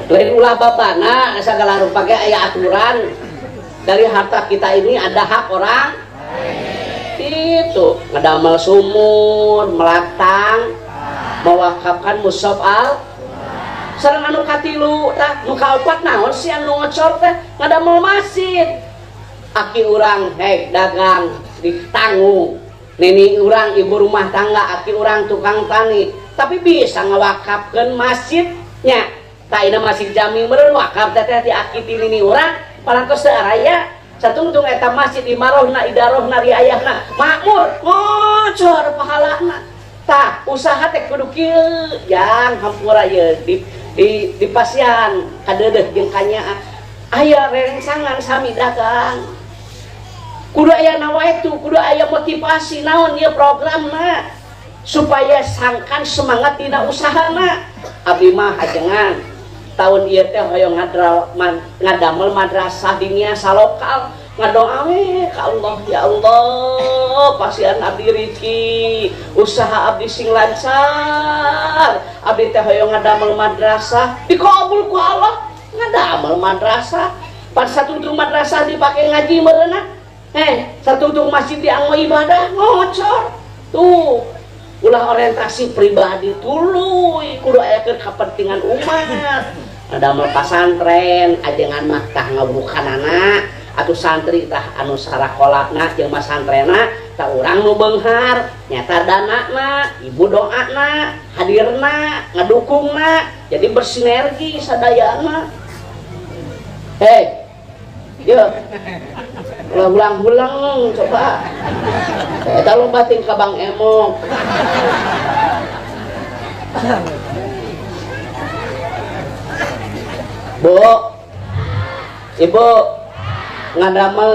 lain ulah babana segala rupa aya aturan dari harta kita ini ada hak orang itu ngadamel sumur melatang mewakafkan mushaf al sareng anu katilu tah nu kaopat naon sih anu ngocor teh ngadamel masjid aki urang dagang ditanggung nini urang ibu rumah tangga aki urang tukang tani tapi bisa ngawakafkeun masjidnya tak ina masjid jami meureun wakaf teh di aki ti nini urang parantos teu araya satungtung eta masjid imarohna idarohna riayahna makmur ngocor pahalana tah usaha teh kudu kieu jang hampura ye di pasian kadeudeuh jeung kanya aya rerengsangan sami dagang kudu aya nawaitu kudu aya motivasi naon ieu programna supaya sangkan semangat dina usahana abdi mah ajengan tahun ieu teh hoyong ngadamel madrasah dinya salokal ngadoa we ka Allah ya Allah pasian abdi rezeki usaha abdi sing lancar abdi teh hoyong ngadamel madrasah dikabul ku Allah ngadamel madrasah pan satungtung madrasah dipake ngaji meureunna satungtung masjid dianggo ibadah ngocor tuh ulah orientasi pribadi tuluy kudu aya keur kepentingan umat adamel pasantren ajengan mah tah ngabukanana atuh santri tah anu sarakolana jeung masantrenna tah urang nu beunghar nyata danana ibu doana hadirna ngadukungna jadi bersinergi sadayana yuk ulang-ulang coba eta lomba ting ka Bang Emok Bu Ibu ngadamel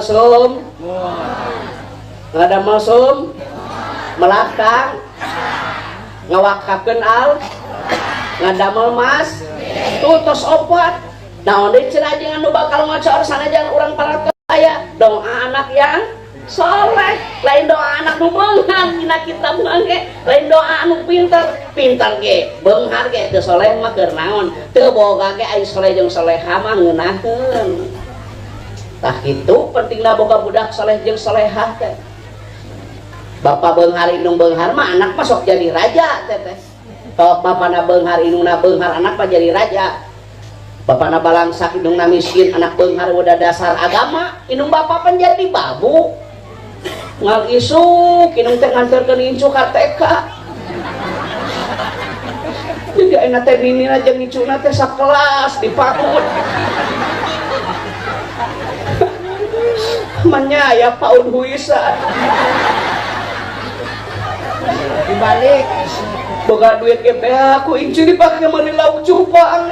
sum melakang ngawakafkeun al ngadamel mas tuh tos opat naon deui cenah jeung anu bakal ngocor sanajan urang para aya doa anak yang soleh, lain doa anak nu beunghar dina kita mangke, lain doa anu pinter ge, beunghar ge teu soleh mah keur naon, teu boga ge aya soleh jeung soleha mah ngeunaheun. Tah kitu pentingna boga budak soleh jeung solehah teh. Bapak beunghar indung beunghar mah anak mah sok jadi raja teh. Kalau bapana beunghar indungna beunghar anak mah jadi raja. Bapana balangsak indungna miskin anak beunghar udah dasar agama, indung bapak pan jadi babu. Ngal isuk indung teh nganterkeun incu ka TK. Jadi ayeuna teh ninina jeung incuna teh sakelas dipakut. Manya ya paun huisa. Dibalik boga duit ge aku incu dipake meuli lauk cupang.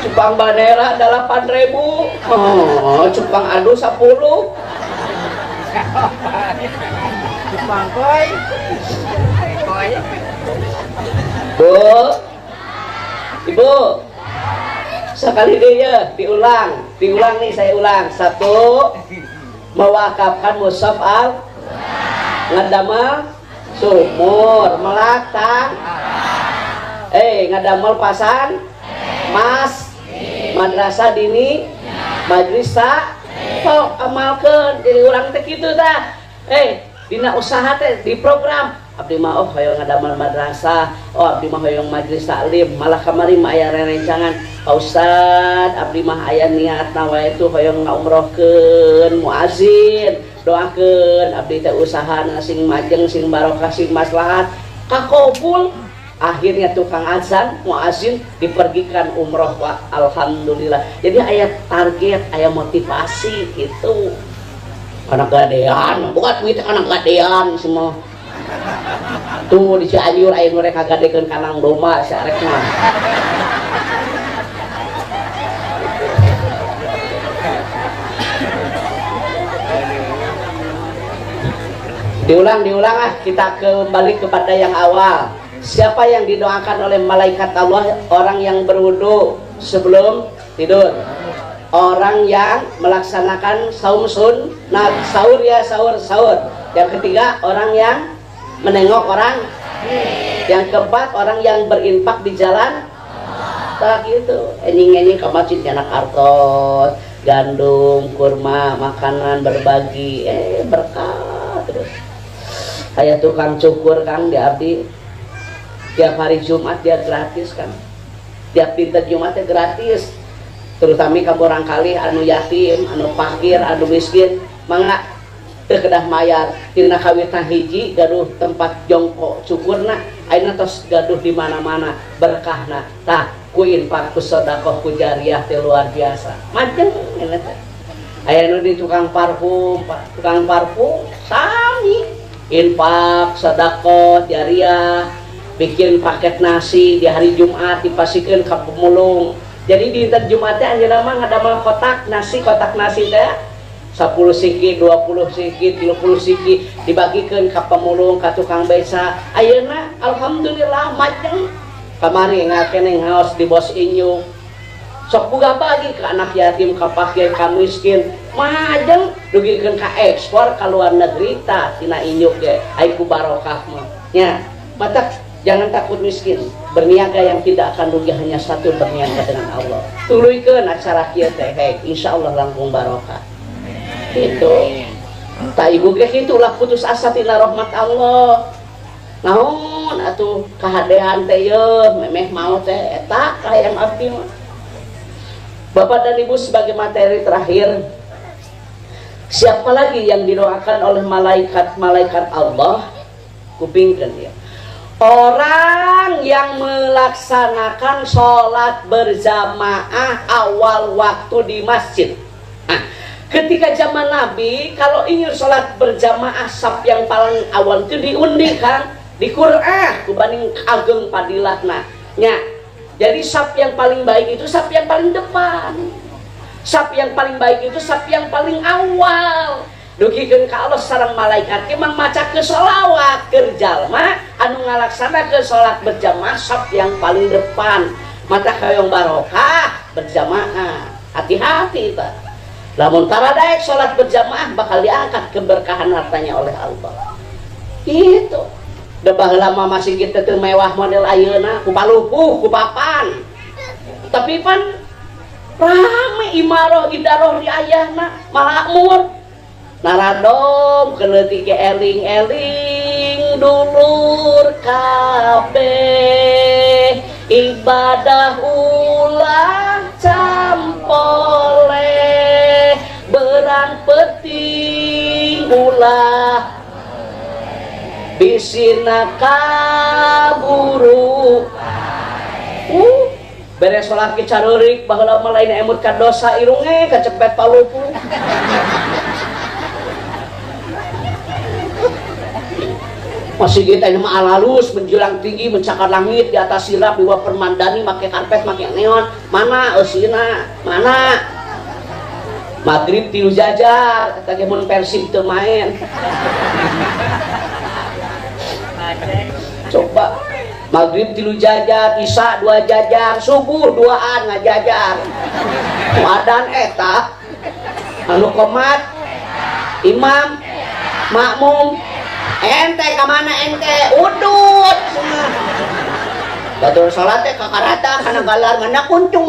Cupang banera 8.000. Oh, cupang adu 10. Cupang koi. Bu. Ibu. Sekali deh ya, diulang nih saya ulang. 1. Mewakafkan mushaf al ngadamel sumur melata ngadamel pasan mas madrasah dini majlisa kok amalkeun jadi urang teh kitu tah dina usaha teh di program abdi mah hoyong ngadamel madrasah abdi mah hoyong majlis taklim malah kamari mah aya rerencangan Pak Ustad abdi mah aya niatna wae tu hoyong ngaumrohkeun muazin doakeun abdi teh usahana sing majeng sing barokah sing maslahat kakobul. Akhirnya tukang azan muazin dipergikan umroh Pak, alhamdulillah. Jadi aya target, aya motivasi gitu. Anak gadean, bukan duit anak gadean semua. Tuh di Cianjur aya nu rek ngagadekeun kanang domba sarek mah. Diulang kita kembali kepada yang awal. Siapa yang didoakan oleh malaikat Allah? Orang yang berwudu sebelum tidur, orang yang melaksanakan saum sunat, sahur ya sahur. Yang ketiga orang yang menengok orang. Yang keempat orang yang berinfak di jalan. Tak gitu. Enyin ke masjid anak kartos, gandum, kurma, makanan berbagi, berkah terus. Kayak tukang cukur kan di abdi. Tiap hari Jumat dia gratis kan, tiap dinten Jumatnya gratis, terutama kamu orang kali anu yatim, anu fakir, anu miskin, mangga teu kedah mayar. Tina kawitan hiji gaduh tempat jongkok cukurna, ayeuna tos gaduh di mana-mana berkahna. Tah ku infak ku sedekah ku jariah teh luar biasa. Macem eta teh. Aya nu di tukang parfum sami infak sedekah jariah. Bikin paket nasi di hari Jumat dipasikeun ka pemulung. Jadi di dinten Jumat teh anjeunna mah ngadamel kotak nasi teh 10 sikit, 20 sikit, 30 sikit dibagikeun ka pemulung, ka tukang beca. Ayeuna alhamdulillah majeng. Kamari ngakeneng haos di bos inyuk. Sok boga bagi ka anak yatim, ka fakir, ka miskin. Majeng dugikeun ka ekspor ka luar negeri tah tina inyuk ge. Ai ku barokah mah. Nya, mata jangan takut miskin, berniaga yang tidak akan rugi hanya satu, berniaga dengan Allah. Tuluikeun acara kieu teh, insyaallah langkung barokah. Itu. Tak ibu ge kitulah putus asa tina rahmat Allah. Naon atuh kahadean teh yeuh, memeh mau teh eta kahayang abdi mah. Bapak dan Ibu sebagai materi terakhir, siapa lagi yang didoakan oleh malaikat Allah? Kupingkeun ya. Orang yang melaksanakan sholat berjamaah awal waktu di masjid. Nah, ketika zaman Nabi, kalau ingin sholat berjamaah saf yang paling awal itu diundi kan, di Qur'an, kubanding ageng padilahna. Ya, jadi saf yang paling baik itu saf yang paling depan. Saf yang paling baik itu saf yang paling awal. Dugikeun ka Allah sareng malaikat ge mang maca ke sholawat keur jalma anu ngalaksanakeun sholat berjamaah saf yang paling depan. Mata hoyong barokah berjamaah. Hati-hati tah. Lamun taradaek sholat berjamaah bakal diangkat keberkahan hartanya oleh Allah. Gitu. Da baheula mah masih kita teu mewah model ayeuna, ku palupuh, ku papan. Tapi pan rame imaroh idaroh di ayahna, makmur. Naradom keleutik eling-eling dulur kabeh ibadah ulah campole berang penting ulah bisina kaburu beres sholat ke carurik baheula mah lain emut ka dosa irunge kacepet palupu masih kita ini mah alalus menjulang tinggi mencakar langit di atas sirap di bawah permandani make karpet make neon mana eusina mana maghrib tilu jajar kata mun Persib teu main coba maghrib tilu jajar isya 2 jajar subuh 2an ngajajar wadan eta anu komat imam makmum ente kemana ente udut batur salat teh kakarata kana galar mana kuntung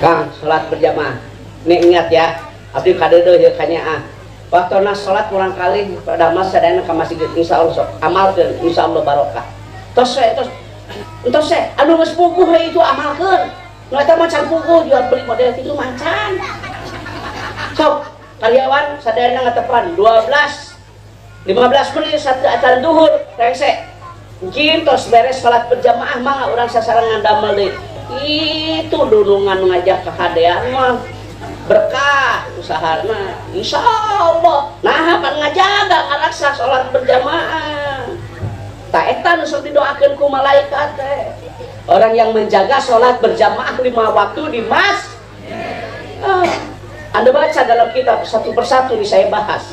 Kang salat berjamaah ini ingat ya abdi kadeudeung ieu kanyaah waktuna salat urang kali pada mas sadayana ka masjid insyaallah sok amalkeun insyaallah barokah tos anu geus puguh itu amalkeun nu eta macan puguh jual beli model kitu macan sok karyawan sadayana ngatepan 15 menit satu adzan zuhur rese mungkin tos beres salat berjamaah mah urang sasarangan damel deui itu dunungan ngajak kehadean mah berkah usahana insyaallah nah pan ngajaga ngaraksa salat berjamaah tak eta nu sok didoakeun ku malaikat teh orang yang menjaga sholat berjamaah 5 waktu di Anda baca dalam kitab satu persatu ini saya bahas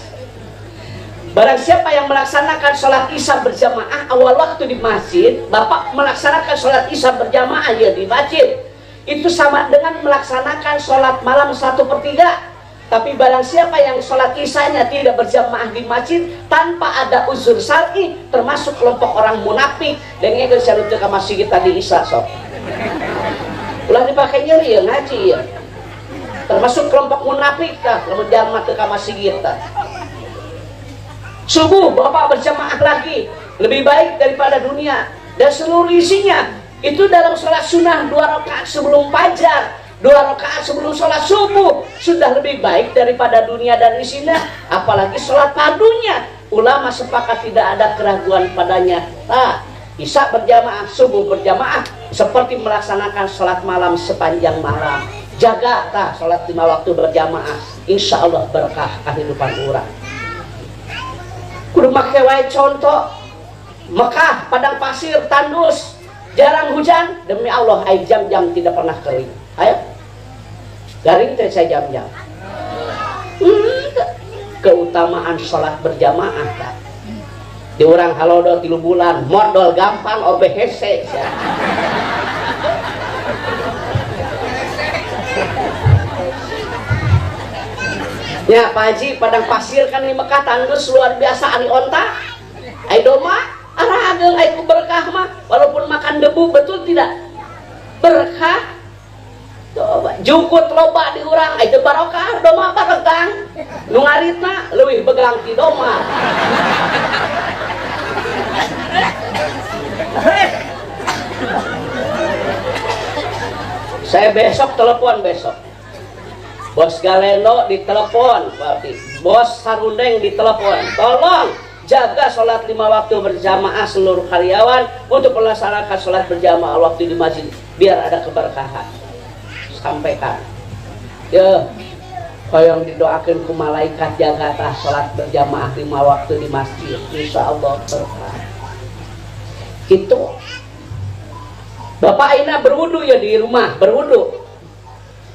barang siapa yang melaksanakan sholat isya berjamaah awal waktu di masjid bapak melaksanakan sholat isya berjamaah ya di masjid itu sama dengan melaksanakan sholat malam 1/3 tapi barang siapa yang sholat isyanya tidak berjamaah di masjid tanpa ada uzur syar'i termasuk kelompok orang munafik dan ini bisa nutup ke masjid kita di isya sok ulah dipakai nyeri ya ngaji ya termasuk kelompok munafik kah kalau jamaah ke masjid kita subuh bapak berjamaah lagi lebih baik daripada dunia dan seluruh isinya itu dalam sholat sunnah 2 rakaat sebelum fajar 2 rakaat sebelum sholat subuh sudah lebih baik daripada dunia dan isinya apalagi sholat fardunya ulama sepakat tidak ada keraguan padanya isya berjamaah subuh berjamaah seperti melaksanakan sholat malam sepanjang malam jaga sholat 5 waktu berjamaah insya Allah berkah kehidupan orang kudu make wae contoh Mekah padang pasir tandus jarang hujan demi Allah air jam-jam tidak pernah kering ayo garing teh saya jam-jam keutamaan sholat berjamaah kan di orang halodo 3 bulan modal gampang obehese ya Pak Haji padang pasir kan di Mekah tandus luar biasa ari onta ai doma arageng ai ku berkah mah walaupun makan debu betul tidak berkah coba jukut loba di urang itu barokah doma baregang nu ngaritna leuwih begang ti doma saya besok telepon besok Bos Galeno ditelepon Bos Sarundeng ditelepon tolong jaga sholat 5 waktu berjamaah seluruh karyawan untuk melaksanakan sholat berjamaah waktu di masjid biar ada keberkahan sampaikan ya yang didoakan ku malaikat jaga sholat berjamaah 5 waktu di masjid insya Allah berkah itu Bapak Aina berwudu ya di rumah berwudu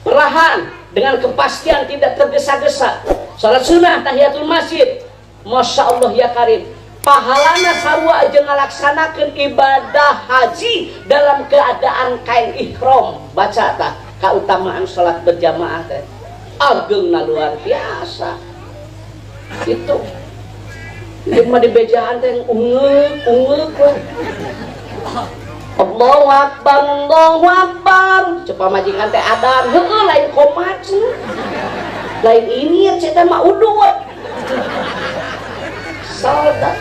perlahan dengan kepastian tidak tergesa-gesa sholat sunnah tahiyatul masjid Masya Allah ya Karim pahalana sarua aja ngalaksanakeun ibadah haji dalam keadaan kain ihram. Baca tah keutamaan salat berjamaah teh agengna luar biasa. Itu cuma di bejaan teh ungeuk Allahu Akbar, Allahu Akbar. Coba majikan teh adan, heueuh lain komat. Lain ini ya cetak mah udut. Salat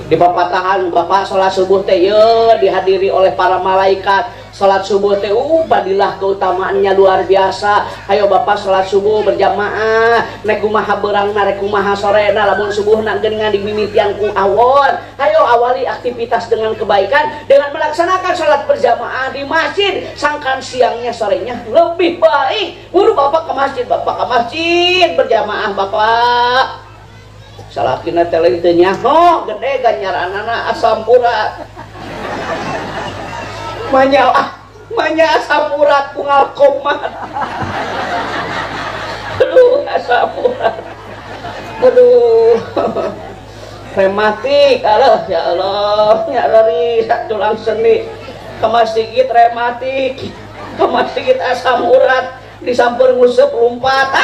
di papatahan Bapak salat subuh teh ye dihadiri oleh para malaikat. Salat subuh teh badilah keutamaannya luar biasa. Ayo Bapak salat subuh berjamaah, nek kumaha beurangna rek kumaha sorena lamun subuhna geuningan dimimitian ku awon. Ayo awali aktivitas dengan kebaikan dengan melaksanakan salat berjamaah di masjid. Sangkan siangnya sorenya lebih baik. Buru Bapak ke masjid, Bapak ke masjid berjamaah Bapak. Salakina teh leuwih teu nyaho, gede ganyaranana asam urat. Manya asam urat pungal komat. Aduh asam urat. Aduh. Rematik, alah ya Allah, nyarari tulang seni. Ke masjid rematik, ke masjid asam urat, disampur nguseup lompat.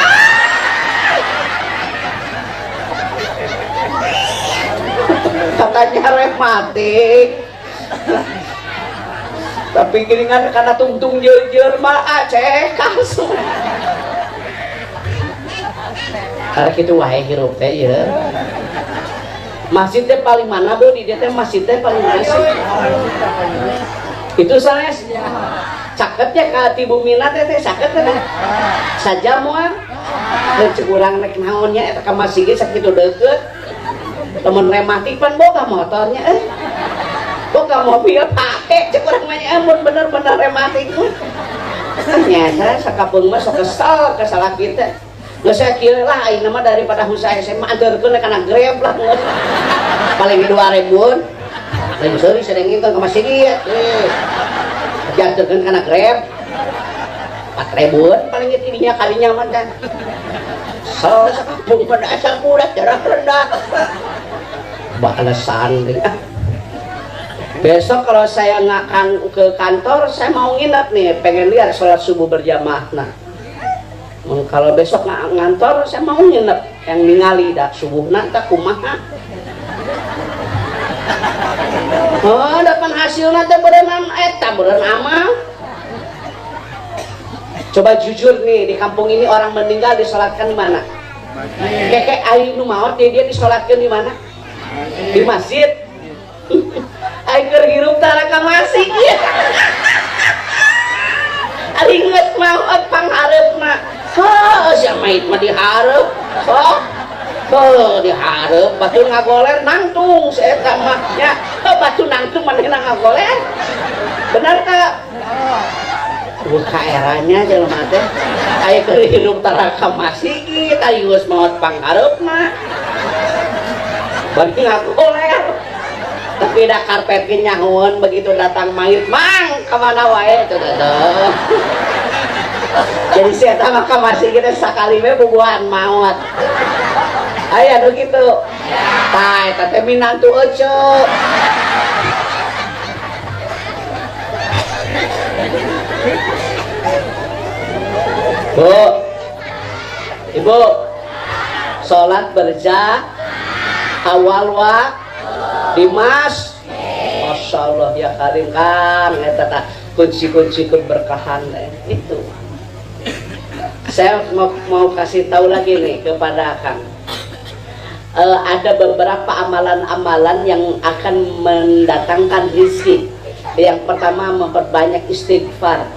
Katanya rematik. Tapi giringan karena tungtung jeur-jeur mah aceh kasur. Karena gitu wae hirup teh ya. Masjid teh paling mana bro? Di dia teh masjid teh paling mana sih? Itu sanes. Caketnya ka ti bumina teh caket teh. Saja moal. Cek urang nek naonnya eta ka masjid sakitu deukeut. Temen rematik pan boga motornya boga mobil pake cek urang mah amun bener-bener rematik mah. Nyata sakapeung mah sok kesel ke salah kita. Geus sakieu lah ayeuna mah daripada husah SMA anterkeun kana Grab lah. Paling 2.000-an. Lain seuri sedengkeun ka masjid ieu. Janterkeun kana Grab. 4.000-an paling tidinya kalinya mah teh. So sakapeung pada asal budak darah rendah. Balasan deh. Besok kalau saya ngakan ke kantor, saya mau nginep nih, pengen lihat sholat subuh berjamaah. Nah, kalau besok ngantor, saya mau nginep yang ningali dah subuh nanti kumaha. Oh, dapat hasil nanti berenam beren amal. Coba jujur nih, di kampung ini orang meninggal disolatkan di mana? Kayak ayu nu maot dia disolatkan di mana? Di masjid. Aing keur hirup tara ka masjid. Ari geus maot pangharepna. Sia mait mah dihareup. Dihareup batur ngagoler nangtung si eta mah nya. Batu nangtung manehna ngagoler. Bener teu? Buka eranya jelema teh. Aya keur hirup tara ka masjid, aya geus maot pangharepna. Bari ngagoler. Tapi dah karpetkin nyahuan begitu datang mayit mang kemana wae tuh. Jadi saya tahu maka masih kita sekali we bubuhan maut. Aya anu kitu. Tah eta teh minantu euceuk. Bu. Ibu. Salat berja awal waktu Dimas, Masya Allah ya Karim kan, eta kunci-kunci keberkahan itu. Saya mau kasih tahu lagi nih kepada Kang. Ada beberapa amalan-amalan yang akan mendatangkan rezeki. Yang pertama memperbanyak istighfar.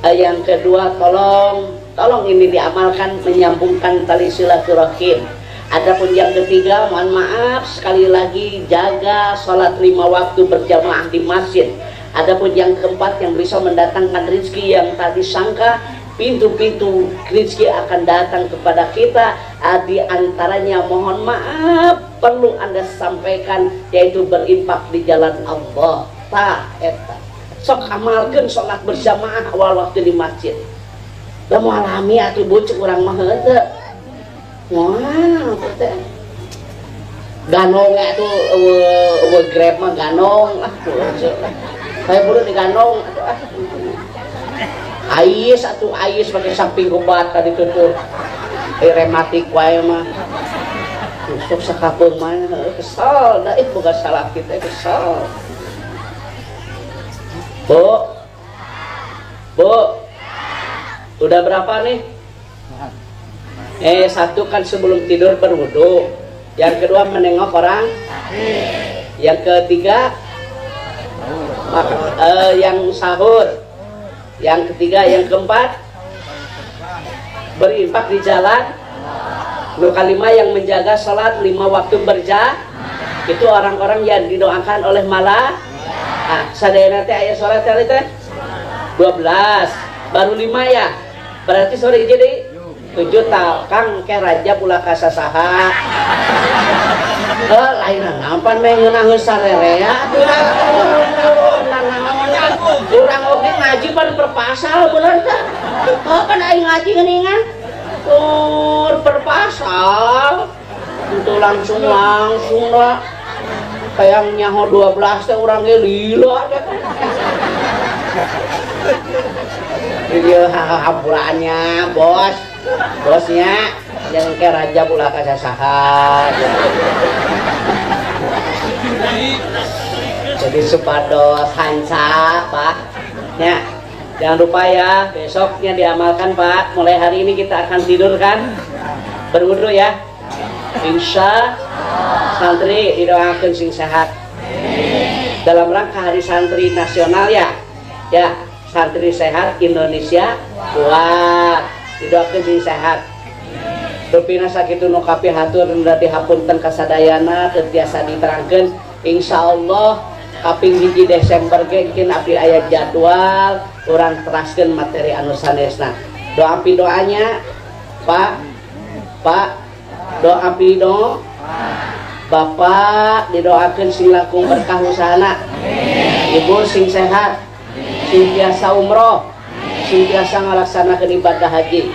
Yang kedua tolong ini diamalkan menyambungkan tali silaturahim. Adapun yang ketiga, mohon maaf sekali lagi jaga sholat 5 waktu berjamaah di masjid. Adapun yang keempat yang bisa mendatangkan rezeki yang tadi sangka pintu-pintu rezeki akan datang kepada kita. Di antaranya mohon maaf perlu Anda sampaikan yaitu berinfak di jalan Allah. Tah eta. Sok amalkeun sholat berjamaah awal waktu di masjid. Da moal alami atuh bocah urang mah heunteu. Wah, ganong itu grab mah ganong saya buru di ganong ais atau ais pakai samping obat tadi tutup rematik wae mah sok sakapeung mah kesal da boga salah kita kesal. Bu udah berapa nih? Satu kan sebelum tidur berwudu, yang kedua menengok orang, yang ketiga yang sahur, yang ketiga yang keempat berinfak di jalan, yang kelima yang menjaga sholat 5 waktu berjamaah. Itu orang-orang yang didoakan oleh malaikat. Sadayana teh aya sholat kali teh 12 baru 5 ya, berarti sore jadi 7 tahun kang ke raja pula kasasaha lain nampan meh ngeunaheun sarerea urang oge ngaji pan perpasal bener teh kan aing ngaji geuningan perpasal itu langsung lah kayak nyaho 12 teh urang ge lila iya hampuraannya bosnya jangan kayak raja pula kasasaha jadi supados hansa Pak ya. Jangan lupa ya besoknya diamalkan Pak. Mulai hari ini kita akan tidur kan berwudu ya, insya santri didoakan sing sehat dalam rangka hari santri nasional ya santri sehat Indonesia kuat didoakan sing sehat. Rupina sakitu nu kapihatur da dihapunten kasadayana teu tiasa diterangkeun insyaallah kaping 1 Desember ge engkeun abdi aya jadwal urang teraskeun materi anu sanesna. Doa doanya Pak doa pido Bapak didoakeun sing langkung berkah usahana, Ibu sing sehat, sing biasa umroh, sing biasa ngalaksanakeun ibadah haji.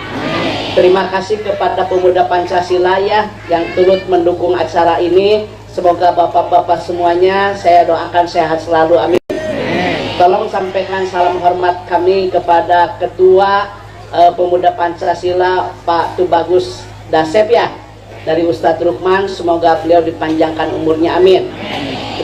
Terima kasih kepada pemuda Pancasila ya yang turut mendukung acara ini. Semoga bapak-bapak semuanya saya doakan sehat selalu, amin. Tolong sampaikan salam hormat kami kepada Ketua Pemuda Pancasila Pak Tubagus Dasep ya dari Ustadz Rukman. Semoga beliau dipanjangkan umurnya, amin.